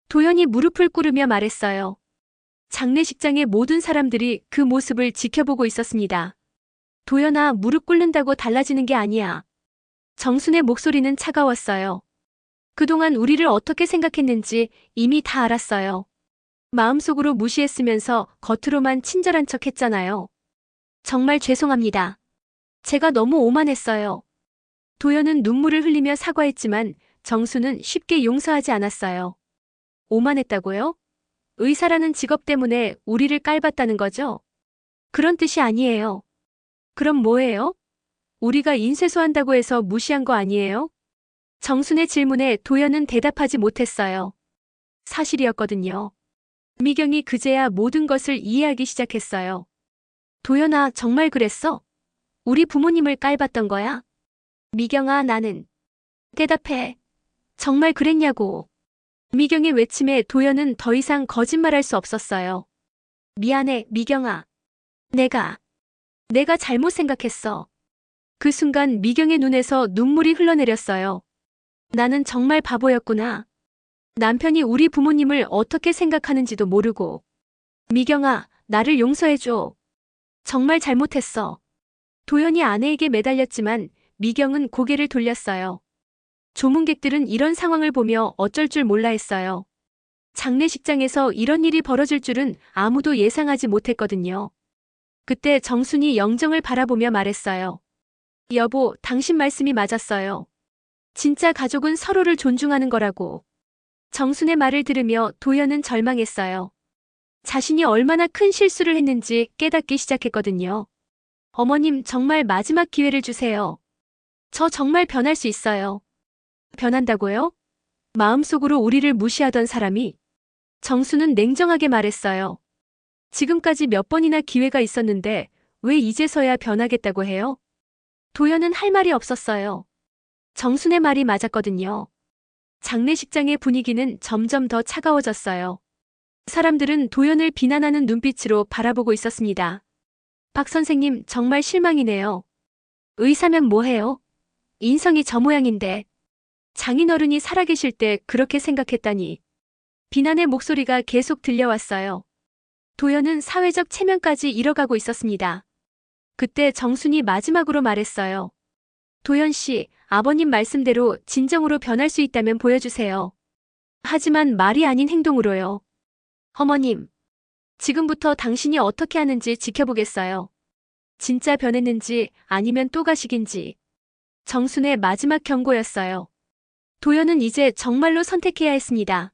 도연이 무릎을 꿇으며 말했어요. 장례식장의 모든 사람들이 그 모습을 지켜보고 있었습니다. 도연아, 무릎 꿇는다고 달라지는 게 아니야. 정순의 목소리는 차가웠어요. 그동안 우리를 어떻게 생각했는지 이미 다 알았어요. 마음속으로 무시했으면서 겉으로만 친절한 척 했잖아요. 정말 죄송합니다. 제가 너무 오만했어요. 도연은 눈물을 흘리며 사과했지만 정수는 쉽게 용서하지 않았어요. 오만했다고요? 의사라는 직업 때문에 우리를 깔봤다는 거죠? 그런 뜻이 아니에요. 그럼 뭐예요? 우리가 인쇄소한다고 해서 무시한 거 아니에요? 정순의 질문에 도연은 대답하지 못했어요. 사실이었거든요. 미경이 그제야 모든 것을 이해하기 시작했어요. 도연아, 정말 그랬어? 우리 부모님을 깔봤던 거야? 미경아, 나는. 대답해. 정말 그랬냐고. 미경의 외침에 도연은 더 이상 거짓말할 수 없었어요. 미안해, 미경아. 내가 잘못 생각했어. 그 순간 미경의 눈에서 눈물이 흘러내렸어요. 나는 정말 바보였구나. 남편이 우리 부모님을 어떻게 생각하는지도 모르고. 미경아, 나를 용서해줘. 정말 잘못했어. 도연이 아내에게 매달렸지만 미경은 고개를 돌렸어요. 조문객들은 이런 상황을 보며 어쩔 줄 몰라 했어요. 장례식장에서 이런 일이 벌어질 줄은 아무도 예상하지 못했거든요. 그때 정순이 영정을 바라보며 말했어요. 여보, 당신 말씀이 맞았어요. 진짜 가족은 서로를 존중하는 거라고. 정순의 말을 들으며 도연은 절망했어요. 자신이 얼마나 큰 실수를 했는지 깨닫기 시작했거든요. 어머님, 정말 마지막 기회를 주세요. 저 정말 변할 수 있어요. 변한다고요? 마음속으로 우리를 무시하던 사람이? 정수는 냉정하게 말했어요. 지금까지 몇 번이나 기회가 있었는데 왜 이제서야 변하겠다고 해요? 도연은 할 말이 없었어요. 정순의 말이 맞았거든요. 장례식장의 분위기는 점점 더 차가워졌어요. 사람들은 도연을 비난하는 눈빛으로 바라보고 있었습니다. 박 선생님, 정말 실망이네요. 의사면 뭐해요? 인성이 저 모양인데. 장인어른이 살아계실 때 그렇게 생각했다니. 비난의 목소리가 계속 들려왔어요. 도연은 사회적 체면까지 잃어가고 있었습니다. 그때 정순이 마지막으로 말했어요. 도연 씨, 아버님 말씀대로 진정으로 변할 수 있다면 보여주세요. 하지만 말이 아닌 행동으로요. 어머님, 지금부터 당신이 어떻게 하는지 지켜보겠어요. 진짜 변했는지 아니면 또 가식인지. 정순의 마지막 경고였어요. 도연은 이제 정말로 선택해야 했습니다.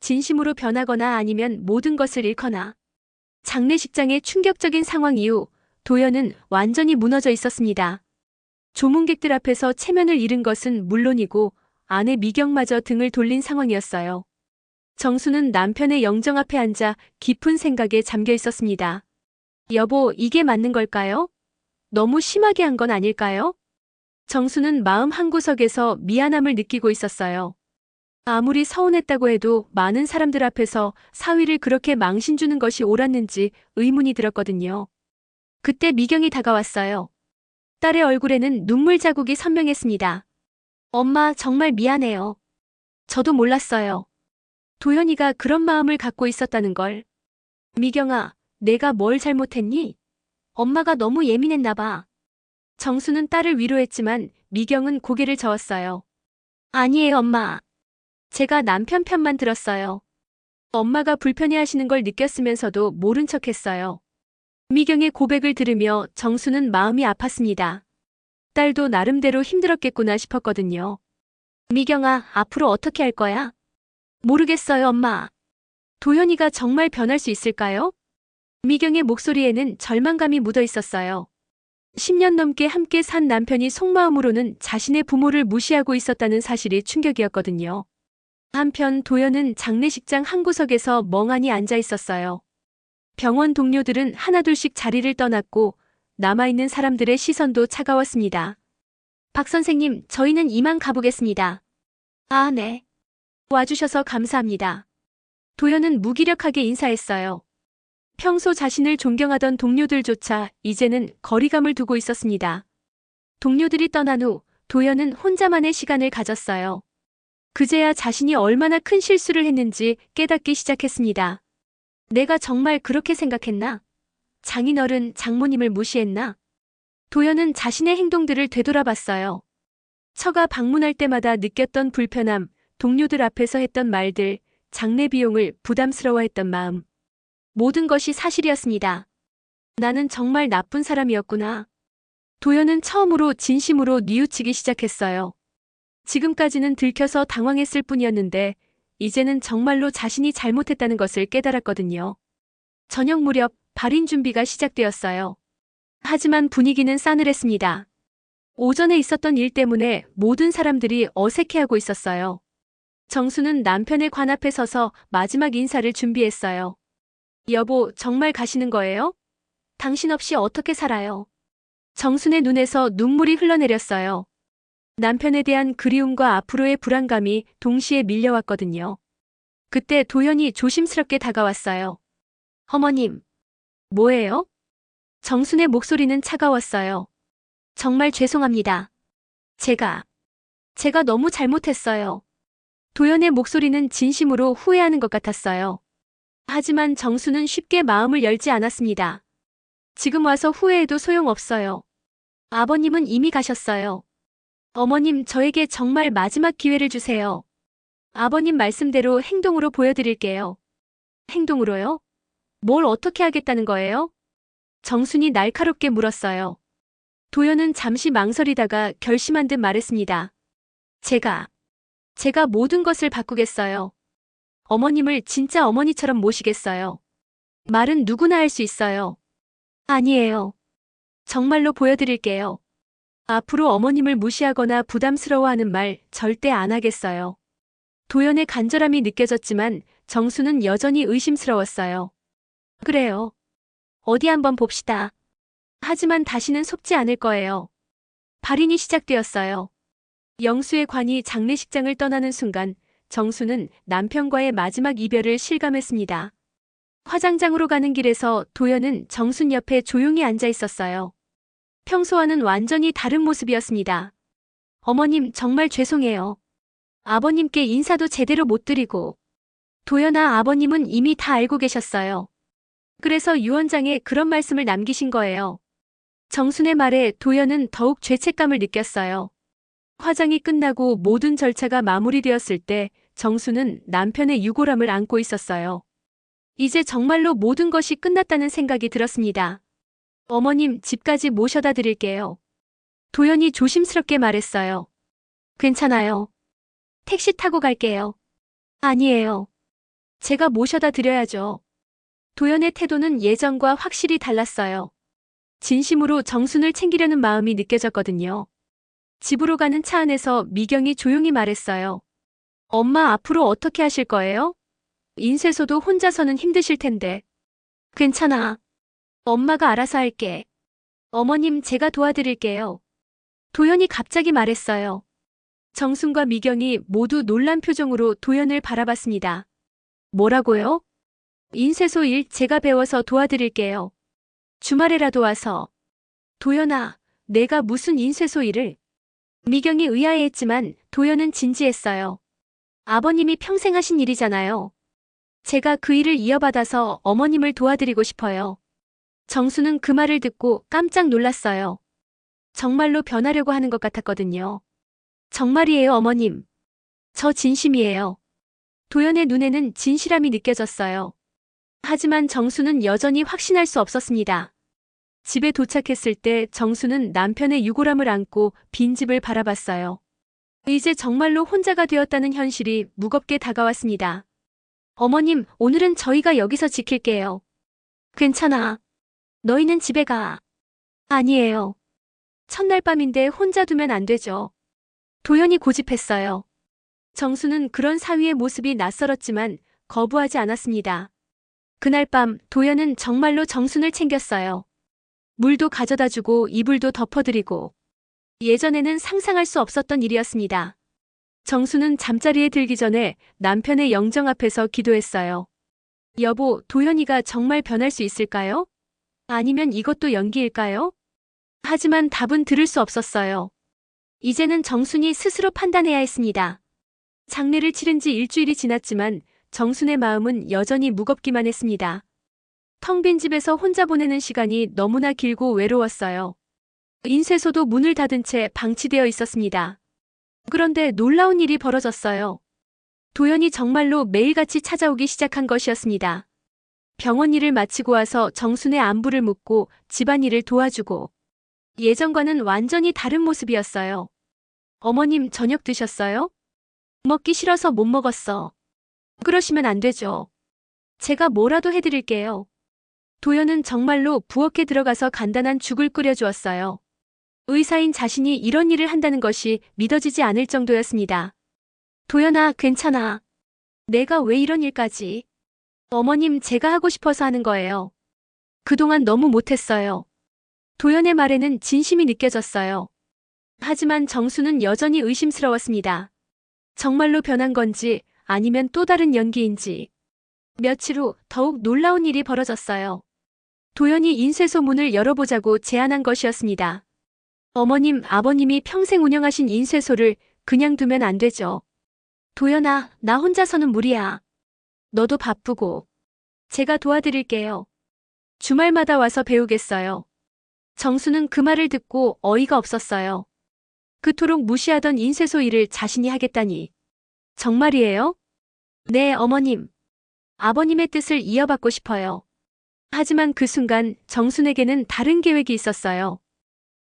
진심으로 변하거나 아니면 모든 것을 잃거나. 장례식장의 충격적인 상황 이후 도연은 완전히 무너져 있었습니다. 조문객들 앞에서 체면을 잃은 것은 물론이고 아내 미경마저 등을 돌린 상황이었어요. 정수는 남편의 영정 앞에 앉아 깊은 생각에 잠겨 있었습니다. 여보, 이게 맞는 걸까요? 너무 심하게 한 건 아닐까요? 정수는 마음 한구석에서 미안함을 느끼고 있었어요. 아무리 서운했다고 해도 많은 사람들 앞에서 사위를 그렇게 망신 주는 것이 옳았는지 의문이 들었거든요. 그때 미경이 다가왔어요. 딸의 얼굴에는 눈물 자국이 선명했습니다. 엄마, 정말 미안해요. 저도 몰랐어요. 도연이가 그런 마음을 갖고 있었다는 걸. 미경아, 내가 뭘 잘못했니? 엄마가 너무 예민했나 봐. 정수는 딸을 위로했지만 미경은 고개를 저었어요. 아니에요, 엄마. 제가 남편 편만 들었어요. 엄마가 불편해하시는 걸 느꼈으면서도 모른 척했어요. 미경의 고백을 들으며 정수는 마음이 아팠습니다. 딸도 나름대로 힘들었겠구나 싶었거든요. 미경아, 앞으로 어떻게 할 거야? 모르겠어요, 엄마. 도연이가 정말 변할 수 있을까요? 미경의 목소리에는 절망감이 묻어 있었어요. 10년 넘게 함께 산 남편이 속마음으로는 자신의 부모를 무시하고 있었다는 사실이 충격이었거든요. 한편 도연은 장례식장 한 구석에서 멍하니 앉아 있었어요. 병원 동료들은 하나둘씩 자리를 떠났고 남아있는 사람들의 시선도 차가웠습니다. 박 선생님, 저희는 이만 가보겠습니다. 아, 네. 와주셔서 감사합니다. 도연은 무기력하게 인사했어요. 평소 자신을 존경하던 동료들조차 이제는 거리감을 두고 있었습니다. 동료들이 떠난 후 도연은 혼자만의 시간을 가졌어요. 그제야 자신이 얼마나 큰 실수를 했는지 깨닫기 시작했습니다. 내가 정말 그렇게 생각했나? 장인어른, 장모님을 무시했나? 도연은 자신의 행동들을 되돌아봤어요. 처가 방문할 때마다 느꼈던 불편함, 동료들 앞에서 했던 말들, 장례 비용을 부담스러워했던 마음. 모든 것이 사실이었습니다. 나는 정말 나쁜 사람이었구나. 도연은 처음으로 진심으로 뉘우치기 시작했어요. 지금까지는 들켜서 당황했을 뿐이었는데 이제는 정말로 자신이 잘못했다는 것을 깨달았거든요. 저녁 무렵 발인 준비가 시작되었어요. 하지만 분위기는 싸늘했습니다. 오전에 있었던 일 때문에 모든 사람들이 어색해하고 있었어요. 정수는 남편의 관 앞에 서서 마지막 인사를 준비했어요. 여보, 정말 가시는 거예요? 당신 없이 어떻게 살아요? 정순의 눈에서 눈물이 흘러내렸어요. 남편에 대한 그리움과 앞으로의 불안감이 동시에 밀려왔거든요. 그때 도연이 조심스럽게 다가왔어요. 어머님, 뭐예요? 정순의 목소리는 차가웠어요. 정말 죄송합니다. 제가 너무 잘못했어요. 도연의 목소리는 진심으로 후회하는 것 같았어요. 하지만 정수는 쉽게 마음을 열지 않았습니다. 지금 와서 후회해도 소용없어요. 아버님은 이미 가셨어요. 어머님, 저에게 정말 마지막 기회를 주세요. 아버님 말씀대로 행동으로 보여드릴게요. 행동으로요? 뭘 어떻게 하겠다는 거예요? 정순이 날카롭게 물었어요. 도연은 잠시 망설이다가 결심한 듯 말했습니다. 제가 모든 것을 바꾸겠어요. 어머님을 진짜 어머니처럼 모시겠어요. 말은 누구나 할 수 있어요. 아니에요. 정말로 보여드릴게요. 앞으로 어머님을 무시하거나 부담스러워하는 말 절대 안 하겠어요. 도연의 간절함이 느껴졌지만 정수는 여전히 의심스러웠어요. 그래요. 어디 한번 봅시다. 하지만 다시는 속지 않을 거예요. 발인이 시작되었어요. 영수의 관이 장례식장을 떠나는 순간 정수는 남편과의 마지막 이별을 실감했습니다. 화장장으로 가는 길에서 도연은 정순 옆에 조용히 앉아 있었어요. 평소와는 완전히 다른 모습이었습니다. 어머님, 정말 죄송해요. 아버님께 인사도 제대로 못 드리고. 도연아, 아버님은 이미 다 알고 계셨어요. 그래서 유언장에 그런 말씀을 남기신 거예요. 정순의 말에 도연은 더욱 죄책감을 느꼈어요. 화장이 끝나고 모든 절차가 마무리되었을 때 정수는 남편의 유골함을 안고 있었어요. 이제 정말로 모든 것이 끝났다는 생각이 들었습니다. 어머님, 집까지 모셔다 드릴게요. 도연이 조심스럽게 말했어요. 괜찮아요. 택시 타고 갈게요. 아니에요. 제가 모셔다 드려야죠. 도연의 태도는 예전과 확실히 달랐어요. 진심으로 정순을 챙기려는 마음이 느껴졌거든요. 집으로 가는 차 안에서 미경이 조용히 말했어요. 엄마, 앞으로 어떻게 하실 거예요? 인쇄소도 혼자서는 힘드실 텐데. 괜찮아. 엄마가 알아서 할게. 어머님, 제가 도와드릴게요. 도연이 갑자기 말했어요. 정순과 미경이 모두 놀란 표정으로 도연을 바라봤습니다. 뭐라고요? 인쇄소 일 제가 배워서 도와드릴게요. 주말에라도 와서. 도연아, 내가 무슨 인쇄소 일을. 미경이 의아해했지만 도연은 진지했어요. 아버님이 평생 하신 일이잖아요. 제가 그 일을 이어받아서 어머님을 도와드리고 싶어요. 정수는 그 말을 듣고 깜짝 놀랐어요. 정말로 변하려고 하는 것 같았거든요. 정말이에요, 어머님. 저 진심이에요. 도연의 눈에는 진실함이 느껴졌어요. 하지만 정수는 여전히 확신할 수 없었습니다. 집에 도착했을 때 정수는 남편의 유골함을 안고 빈집을 바라봤어요. 이제 정말로 혼자가 되었다는 현실이 무겁게 다가왔습니다. 어머님, 오늘은 저희가 여기서 지킬게요. 괜찮아. 너희는 집에 가. 아니에요. 첫날 밤인데 혼자 두면 안 되죠. 도연이 고집했어요. 정수는 그런 사위의 모습이 낯설었지만 거부하지 않았습니다. 그날 밤 도연은 정말로 정순을 챙겼어요. 물도 가져다 주고 이불도 덮어드리고. 예전에는 상상할 수 없었던 일이었습니다. 정수는 잠자리에 들기 전에 남편의 영정 앞에서 기도했어요. 여보, 도연이가 정말 변할 수 있을까요? 아니면 이것도 연기일까요? 하지만 답은 들을 수 없었어요. 이제는 정순이 스스로 판단해야 했습니다. 장례를 치른 지 일주일이 지났지만 정순의 마음은 여전히 무겁기만 했습니다. 텅 빈 집에서 혼자 보내는 시간이 너무나 길고 외로웠어요. 인쇄소도 문을 닫은 채 방치되어 있었습니다. 그런데 놀라운 일이 벌어졌어요. 도연이 정말로 매일같이 찾아오기 시작한 것이었습니다. 병원 일을 마치고 와서 정순의 안부를 묻고 집안일을 도와주고. 예전과는 완전히 다른 모습이었어요. 어머님, 저녁 드셨어요? 먹기 싫어서 못 먹었어. 그러시면 안 되죠. 제가 뭐라도 해드릴게요. 도연은 정말로 부엌에 들어가서 간단한 죽을 끓여주었어요. 의사인 자신이 이런 일을 한다는 것이 믿어지지 않을 정도였습니다. 도연아, 괜찮아. 내가 왜 이런 일까지. 어머님, 제가 하고 싶어서 하는 거예요. 그동안 너무 못했어요. 도연의 말에는 진심이 느껴졌어요. 하지만 정수는 여전히 의심스러웠습니다. 정말로 변한 건지 아니면 또 다른 연기인지. 며칠 후 더욱 놀라운 일이 벌어졌어요. 도연이 인쇄소 문을 열어보자고 제안한 것이었습니다. 어머님, 아버님이 평생 운영하신 인쇄소를 그냥 두면 안 되죠. 도연아, 나 혼자서는 무리야. 너도 바쁘고. 제가 도와드릴게요. 주말마다 와서 배우겠어요. 정수는 그 말을 듣고 어이가 없었어요. 그토록 무시하던 인쇄소 일을 자신이 하겠다니. 정말이에요? 네, 어머님. 아버님의 뜻을 이어받고 싶어요. 하지만 그 순간 정순에게는 다른 계획이 있었어요.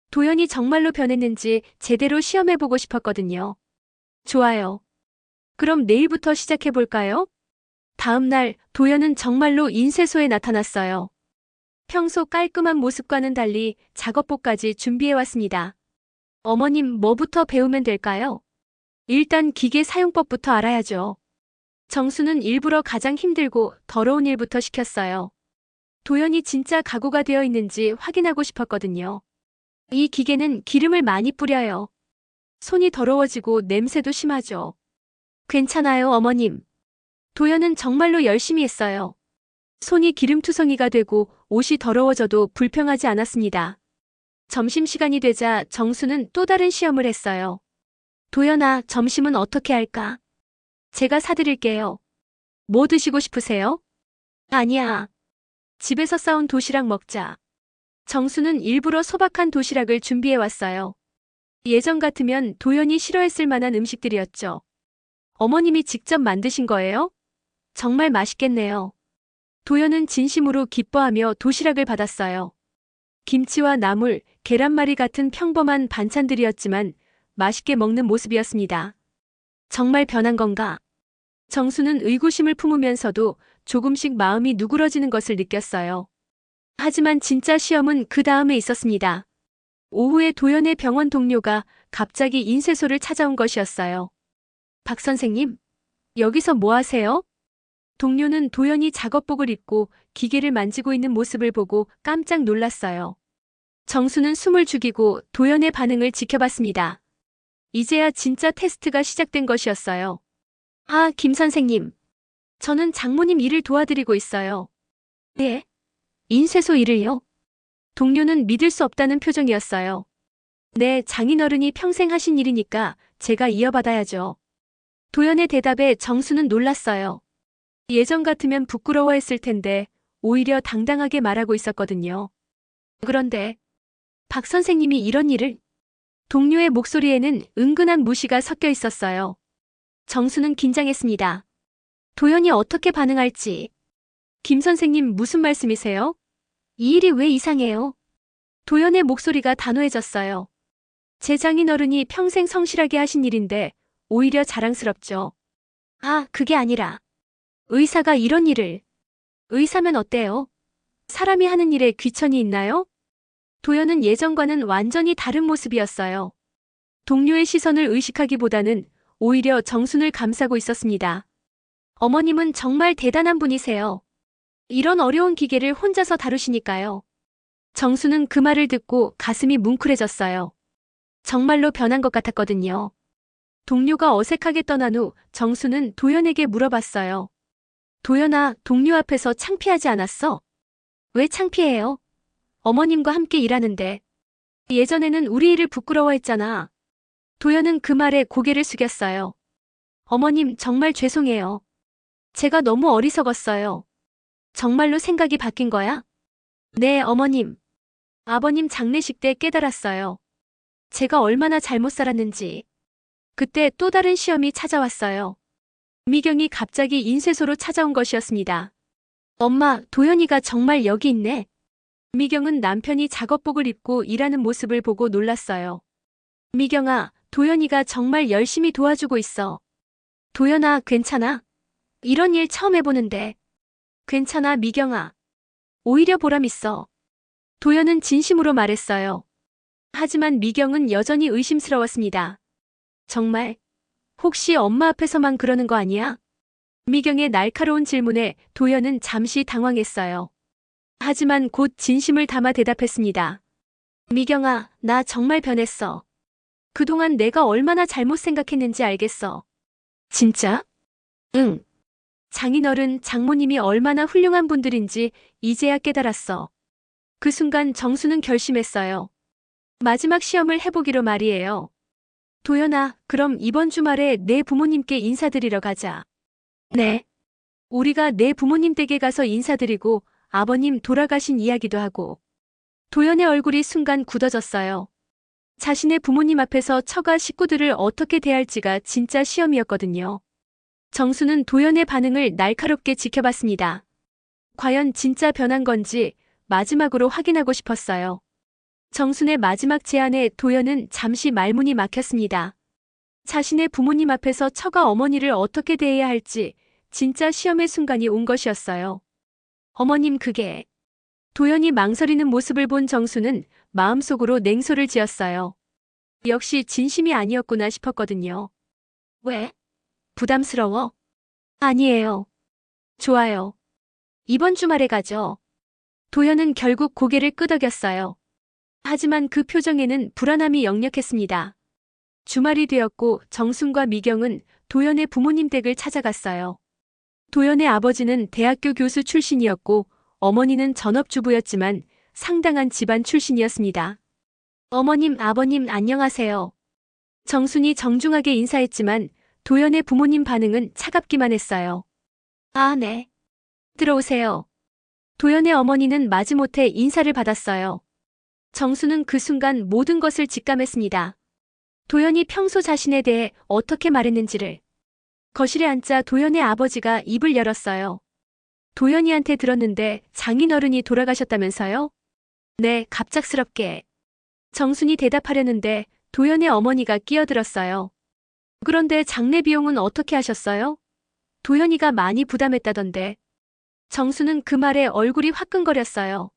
도연이 정말로 변했는지 제대로 시험해보고 싶었거든요. 좋아요. 그럼 내일부터 시작해볼까요? 다음 날 도연은 정말로 인쇄소에 나타났어요. 평소 깔끔한 모습과는 달리 작업복까지 준비해왔습니다. 어머님, 뭐부터 배우면 될까요? 일단 기계 사용법부터 알아야죠. 정수는 일부러 가장 힘들고 더러운 일부터 시켰어요. 도연이 진짜 각오가 되어 있는지 확인하고 싶었거든요. 이 기계는 기름을 많이 뿌려요. 손이 더러워지고 냄새도 심하죠. 괜찮아요, 어머님. 도연은 정말로 열심히 했어요. 손이 기름투성이가 되고 옷이 더러워져도 불평하지 않았습니다. 점심시간이 되자 정수는 또 다른 시험을 했어요. 도연아, 점심은 어떻게 할까? 제가 사드릴게요. 뭐 드시고 싶으세요? 아니야. 집에서 싸온 도시락 먹자. 정수는 일부러 소박한 도시락을 준비해왔어요. 예전 같으면 도연이 싫어했을 만한 음식들이었죠. 어머님이 직접 만드신 거예요? 정말 맛있겠네요. 도연은 진심으로 기뻐하며 도시락을 받았어요. 김치와 나물, 계란말이 같은 평범한 반찬들이었지만 맛있게 먹는 모습이었습니다. 정말 변한 건가? 정수는 의구심을 품으면서도 조금씩 마음이 누그러지는 것을 느꼈어요. 하지만 진짜 시험은 그 다음에 있었습니다. 오후에 도연의 병원 동료가 갑자기 인쇄소를 찾아온 것이었어요. 박 선생님, 여기서 뭐 하세요? 동료는 도연이 작업복을 입고 기계를 만지고 있는 모습을 보고 깜짝 놀랐어요. 정수는 숨을 죽이고 도연의 반응을 지켜봤습니다. 이제야 진짜 테스트가 시작된 것이었어요. 아, 김 선생님. 저는 장모님 일을 도와드리고 있어요. 네? 인쇄소 일을요? 동료는 믿을 수 없다는 표정이었어요. 네, 장인어른이 평생 하신 일이니까 제가 이어받아야죠. 도연의 대답에 정수는 놀랐어요. 예전 같으면 부끄러워했을 텐데 오히려 당당하게 말하고 있었거든요. 그런데 박 선생님이 이런 일을? 동료의 목소리에는 은근한 무시가 섞여 있었어요. 정수는 긴장했습니다. 도연이 어떻게 반응할지. 김 선생님 무슨 말씀이세요? 이 일이 왜 이상해요? 도연의 목소리가 단호해졌어요. 제 장인어른이 평생 성실하게 하신 일인데 오히려 자랑스럽죠. 아, 그게 아니라 의사가 이런 일을. 의사면 어때요? 사람이 하는 일에 귀천이 있나요? 도연은 예전과는 완전히 다른 모습이었어요. 동료의 시선을 의식하기보다는 오히려 정순을 감싸고 있었습니다. 어머님은 정말 대단한 분이세요. 이런 어려운 기계를 혼자서 다루시니까요. 정수는 그 말을 듣고 가슴이 뭉클해졌어요. 정말로 변한 것 같았거든요. 동료가 어색하게 떠난 후 정수는 도연에게 물어봤어요. 도연아, 동료 앞에서 창피하지 않았어? 왜 창피해요? 어머님과 함께 일하는데. 예전에는 우리 일을 부끄러워했잖아. 도연은 그 말에 고개를 숙였어요. 어머님, 정말 죄송해요. 제가 너무 어리석었어요. 정말로 생각이 바뀐 거야? 네, 어머님. 아버님 장례식 때 깨달았어요. 제가 얼마나 잘못 살았는지. 그때 또 다른 시험이 찾아왔어요. 미경이 갑자기 인쇄소로 찾아온 것이었습니다. 엄마, 도연이가 정말 여기 있네. 미경은 남편이 작업복을 입고 일하는 모습을 보고 놀랐어요. 미경아, 도연이가 정말 열심히 도와주고 있어. 도연아, 괜찮아? 이런 일 처음 해보는데. 괜찮아, 미경아. 오히려 보람 있어. 도연은 진심으로 말했어요. 하지만 미경은 여전히 의심스러웠습니다. 정말? 혹시 엄마 앞에서만 그러는 거 아니야? 미경의 날카로운 질문에 도연은 잠시 당황했어요. 하지만 곧 진심을 담아 대답했습니다. 미경아, 나 정말 변했어. 그동안 내가 얼마나 잘못 생각했는지 알겠어. 진짜? 응. 장인어른, 장모님이 얼마나 훌륭한 분들인지 이제야 깨달았어. 그 순간 정수는 결심했어요. 마지막 시험을 해보기로 말이에요. 도연아, 그럼 이번 주말에 내 부모님께 인사드리러 가자. 네. 우리가 내 부모님 댁에 가서 인사드리고 아버님 돌아가신 이야기도 하고. 도연의 얼굴이 순간 굳어졌어요. 자신의 부모님 앞에서 처가 식구들을 어떻게 대할지가 진짜 시험이었거든요. 정수는 도연의 반응을 날카롭게 지켜봤습니다. 과연 진짜 변한 건지 마지막으로 확인하고 싶었어요. 정순의 마지막 제안에 도연은 잠시 말문이 막혔습니다. 자신의 부모님 앞에서 처가 어머니를 어떻게 대해야 할지 진짜 시험의 순간이 온 것이었어요. 어머님, 그게. 도연이 망설이는 모습을 본 정수는 마음속으로 냉소를 지었어요. 역시 진심이 아니었구나 싶었거든요. 왜? 부담스러워? 아니에요. 좋아요. 이번 주말에 가죠. 도연은 결국 고개를 끄덕였어요. 하지만 그 표정에는 불안함이 역력했습니다. 주말이 되었고 정순과 미경은 도연의 부모님 댁을 찾아갔어요. 도연의 아버지는 대학교 교수 출신이었고 어머니는 전업주부였지만 상당한 집안 출신이었습니다. 어머님, 아버님 안녕하세요. 정순이 정중하게 인사했지만 도연의 부모님 반응은 차갑기만 했어요. 아, 네. 들어오세요. 도연의 어머니는 마지못해 인사를 받았어요. 정수는 그 순간 모든 것을 직감했습니다. 도연이 평소 자신에 대해 어떻게 말했는지를. 거실에 앉자 도연의 아버지가 입을 열었어요. 도연이한테 들었는데 장인어른이 돌아가셨다면서요? 네, 갑작스럽게. 정순이 대답하려는데 도연의 어머니가 끼어들었어요. 그런데 장례 비용은 어떻게 하셨어요? 도연이가 많이 부담했다던데. 정수는 그 말에 얼굴이 화끈거렸어요.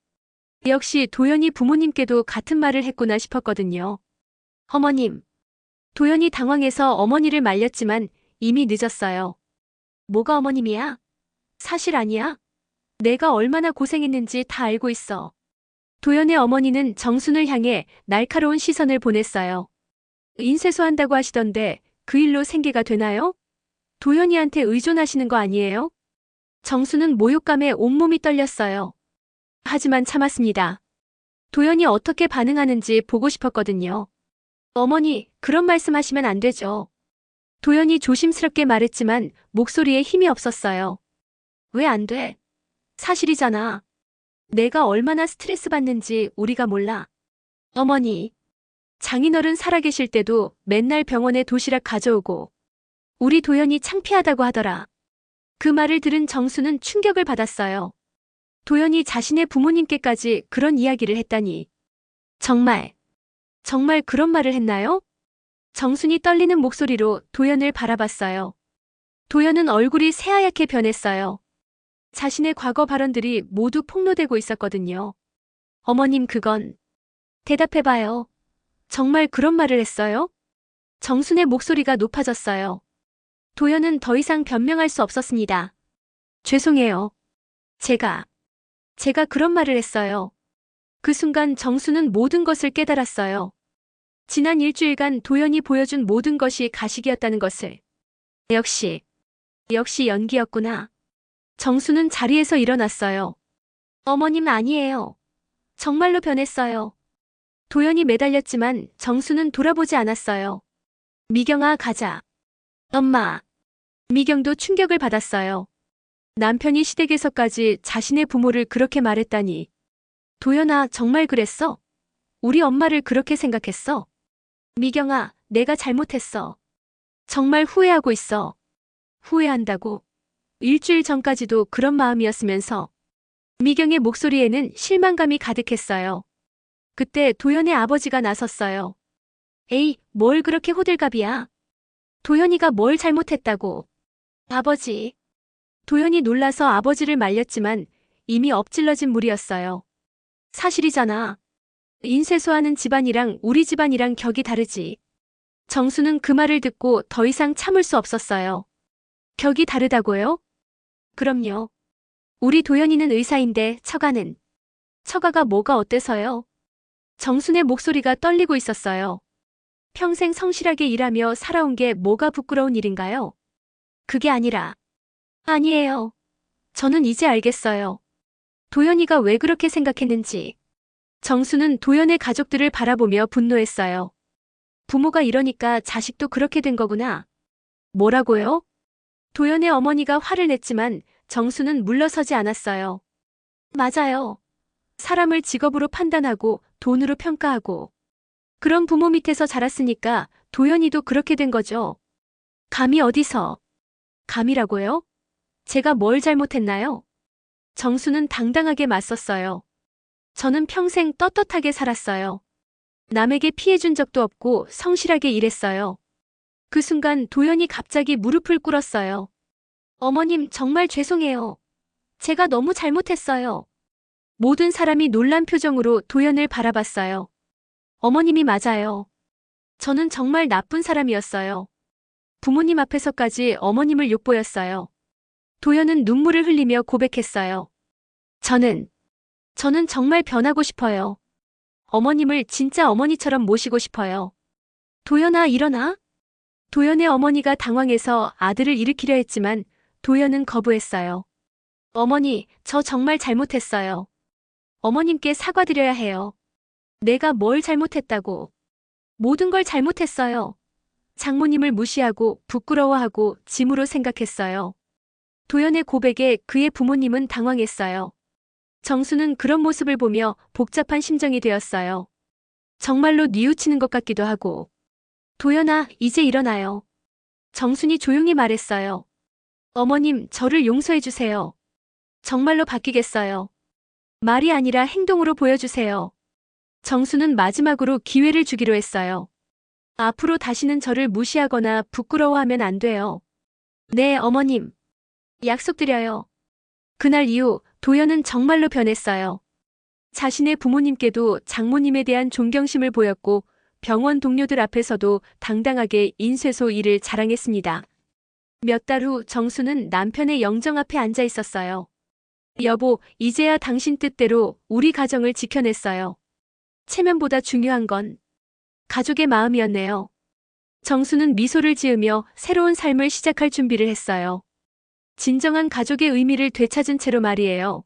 역시 도연이 부모님께도 같은 말을 했구나 싶었거든요. 어머님. 도연이 당황해서 어머니를 말렸지만 이미 늦었어요. 뭐가 어머님이야? 사실 아니야? 내가 얼마나 고생했는지 다 알고 있어. 도연의 어머니는 정순을 향해 날카로운 시선을 보냈어요. 인쇄소 한다고 하시던데 그 일로 생계가 되나요? 도연이한테 의존하시는 거 아니에요? 정수는 모욕감에 온몸이 떨렸어요. 하지만 참았습니다. 도연이 어떻게 반응하는지 보고 싶었거든요. 어머니, 그런 말씀 하시면 안 되죠. 도연이 조심스럽게 말했지만 목소리에 힘이 없었어요. 왜 안 돼? 사실이잖아. 내가 얼마나 스트레스 받는지 우리가 몰라. 어머니, 장인어른 살아계실 때도 맨날 병원에 도시락 가져오고 우리 도연이 창피하다고 하더라. 그 말을 들은 정수는 충격을 받았어요. 도연이 자신의 부모님께까지 그런 이야기를 했다니. 정말 그런 말을 했나요? 정순이 떨리는 목소리로 도연을 바라봤어요. 도연은 얼굴이 새하얗게 변했어요. 자신의 과거 발언들이 모두 폭로되고 있었거든요. 어머님, 그건 대답해봐요. 정말 그런 말을 했어요? 정순의 목소리가 높아졌어요. 도연은 더 이상 변명할 수 없었습니다. 죄송해요. 제가 그런 말을 했어요. 그 순간 정수는 모든 것을 깨달았어요. 지난 일주일간 도연이 보여준 모든 것이 가식이었다는 것을. 역시 연기였구나. 정수는 자리에서 일어났어요. 어머님, 아니에요. 정말로 변했어요. 도연이 매달렸지만 정수는 돌아보지 않았어요. 미경아, 가자. 엄마. 미경도 충격을 받았어요. 남편이 시댁에서까지 자신의 부모를 그렇게 말했다니. 도연아, 정말 그랬어? 우리 엄마를 그렇게 생각했어? 미경아, 내가 잘못했어. 정말 후회하고 있어. 후회한다고? 일주일 전까지도 그런 마음이었으면서. 미경의 목소리에는 실망감이 가득했어요. 그때 도연의 아버지가 나섰어요. 에이, 뭘 그렇게 호들갑이야? 도연이가 뭘 잘못했다고? 아버지. 도연이 놀라서 아버지를 말렸지만 이미 엎질러진 물이었어요. 사실이잖아. 인쇄소하는 집안이랑 우리 집안이랑 격이 다르지. 정수는 그 말을 듣고 더 이상 참을 수 없었어요. 격이 다르다고요? 그럼요. 우리 도연이는 의사인데 처가가 뭐가 어때서요? 정순의 목소리가 떨리고 있었어요. 평생 성실하게 일하며 살아온 게 뭐가 부끄러운 일인가요? 그게 아니라. 아니에요. 저는 이제 알겠어요. 도연이가 왜 그렇게 생각했는지. 정수는 도연의 가족들을 바라보며 분노했어요. 부모가 이러니까 자식도 그렇게 된 거구나. 뭐라고요? 도연의 어머니가 화를 냈지만 정수는 물러서지 않았어요. 맞아요. 사람을 직업으로 판단하고 돈으로 평가하고 그런 부모 밑에서 자랐으니까 도연이도 그렇게 된 거죠. 감히 어디서? 감이라고요? 제가 뭘 잘못했나요? 정수는 당당하게 맞섰어요. 저는 평생 떳떳하게 살았어요. 남에게 피해준 적도 없고 성실하게 일했어요. 그 순간 도연이 갑자기 무릎을 꿇었어요. 어머님, 정말 죄송해요. 제가 너무 잘못했어요. 모든 사람이 놀란 표정으로 도연을 바라봤어요. 어머님이 맞아요. 저는 정말 나쁜 사람이었어요. 부모님 앞에서까지 어머님을 욕보였어요. 도연은 눈물을 흘리며 고백했어요. 저는 정말 변하고 싶어요. 어머님을 진짜 어머니처럼 모시고 싶어요. 도연아, 일어나. 도연의 어머니가 당황해서 아들을 일으키려 했지만 도연은 거부했어요. 어머니, 저 정말 잘못했어요. 어머님께 사과드려야 해요. 내가 뭘 잘못했다고. 모든 걸 잘못했어요. 장모님을 무시하고 부끄러워하고 짐으로 생각했어요. 도연의 고백에 그의 부모님은 당황했어요. 정수는 그런 모습을 보며 복잡한 심정이 되었어요. 정말로 뉘우치는 것 같기도 하고. 도연아, 이제 일어나요. 정순이 조용히 말했어요. 어머님, 저를 용서해주세요. 정말로 바뀌겠어요. 말이 아니라 행동으로 보여주세요. 정수는 마지막으로 기회를 주기로 했어요. 앞으로 다시는 저를 무시하거나 부끄러워하면 안 돼요. 네, 어머님. 약속드려요. 그날 이후 도연은 정말로 변했어요. 자신의 부모님께도 장모님에 대한 존경심을 보였고 병원 동료들 앞에서도 당당하게 인쇄소 일을 자랑했습니다. 몇 달 후 정수는 남편의 영정 앞에 앉아 있었어요. 여보, 이제야 당신 뜻대로 우리 가정을 지켜냈어요. 체면보다 중요한 건 가족의 마음이었네요. 정수는 미소를 지으며 새로운 삶을 시작할 준비를 했어요. 진정한 가족의 의미를 되찾은 채로 말이에요.